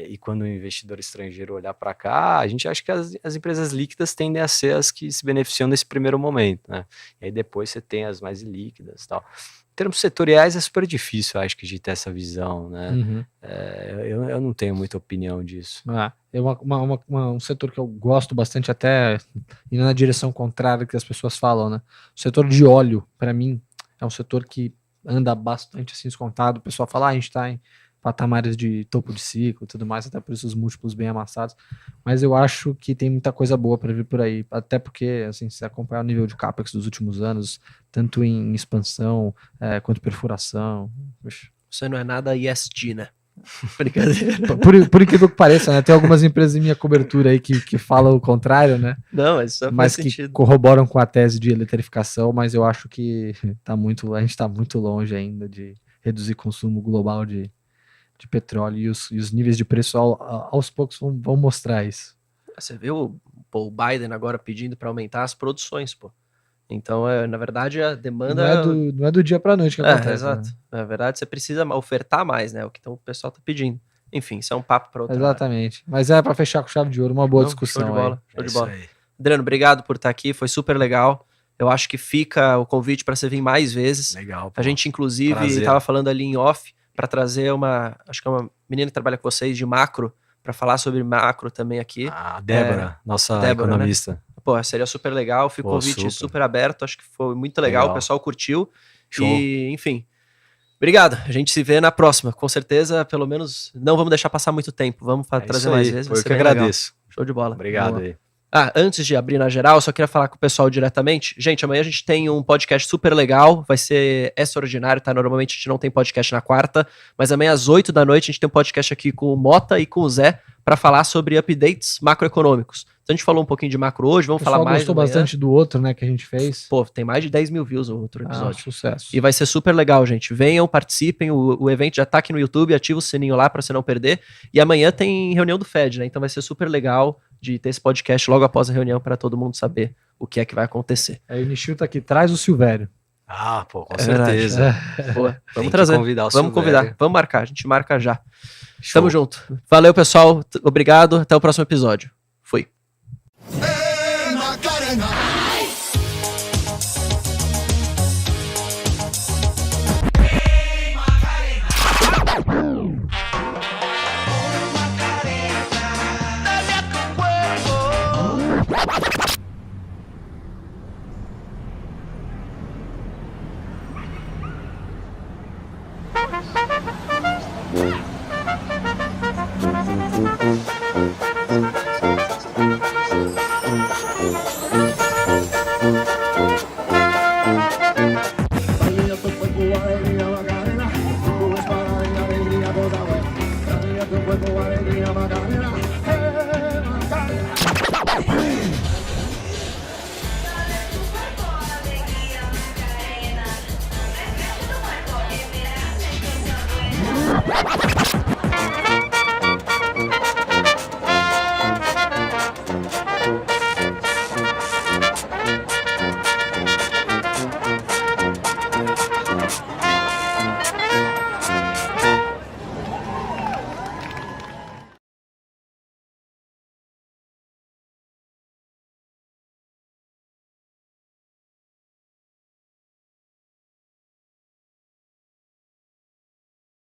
e quando o investidor estrangeiro olhar para cá, a gente acha que as empresas líquidas tendem a ser as que se beneficiam nesse primeiro momento, né? E aí depois você tem as mais ilíquidas e tal. Em termos setoriais é super difícil, acho que, de ter essa visão, né? Eu não tenho muita opinião disso. Um setor que eu gosto bastante, até indo na direção contrária que as pessoas falam, né? O setor de óleo, para mim, é um setor que anda bastante assim descontado. O pessoal fala, a gente está em patamares de topo de ciclo e tudo mais, até por isso os múltiplos bem amassados, mas eu acho que tem muita coisa boa para vir por aí, até porque, assim, se acompanhar o nível de capex dos últimos anos, tanto em expansão quanto perfuração. Você não é nada ESG, né? Brincadeira. Por incrível que pareça, né? Tem algumas empresas em minha cobertura aí que falam o contrário, né? Não, isso mas faz que sentido. Corroboram com a tese de eletrificação, mas eu acho que a gente está muito longe ainda de reduzir consumo global de petróleo, e os níveis de preço aos poucos vão mostrar isso. Você viu o Biden agora pedindo para aumentar as produções, pô. Então, na verdade, a demanda... Não é do dia para noite que acontece. Exato. Né? Na verdade, você precisa ofertar mais, né? O que o pessoal tá pedindo. Enfim, isso é um papo para outra Exatamente. Área. Mas para fechar com chave de ouro, uma boa discussão. Show de bola. Aí. Show de bola. Adriano, obrigado por estar aqui, foi super legal. Eu acho que fica o convite para você vir mais vezes. Legal. A gente, inclusive, estava falando ali em off, para trazer acho que é uma menina que trabalha com vocês de macro, para falar sobre macro também aqui. A Débora, nossa economista. Né? Pô, seria super legal, fica o convite super aberto, acho que foi muito legal. O pessoal curtiu. Show. E, enfim, obrigado. A gente se vê na próxima. Com certeza, pelo menos, não vamos deixar passar muito tempo. Vamos trazer mais vezes. Eu que agradeço. Legal. Show de bola. Obrigado aí. Antes de abrir na geral, eu só queria falar com o pessoal diretamente. Gente, amanhã a gente tem um podcast super legal, vai ser extraordinário, tá? Normalmente a gente não tem podcast na quarta, mas amanhã às 8 da noite a gente tem um podcast aqui com o Mota e com o Zé para falar sobre updates macroeconômicos. Então a gente falou um pouquinho de macro hoje, vamos falar mais. Gostou bastante do outro, né, que a gente fez. Pô, tem mais de 10 mil views o outro episódio. Sucesso. E vai ser super legal, gente. Venham, participem, o evento já tá aqui no YouTube, ativa o sininho lá para você não perder. E amanhã tem reunião do Fed, né? Então vai ser super legal de ter esse podcast logo após a reunião para todo mundo saber o que é que vai acontecer. Aí o Nishio tá aqui, traz o Silvério. Com certeza. Boa. Vamos trazer. Vamos convidar. Vamos marcar, a gente marca já. Show. Tamo junto. Valeu, pessoal. Obrigado. Até o próximo episódio. Fui.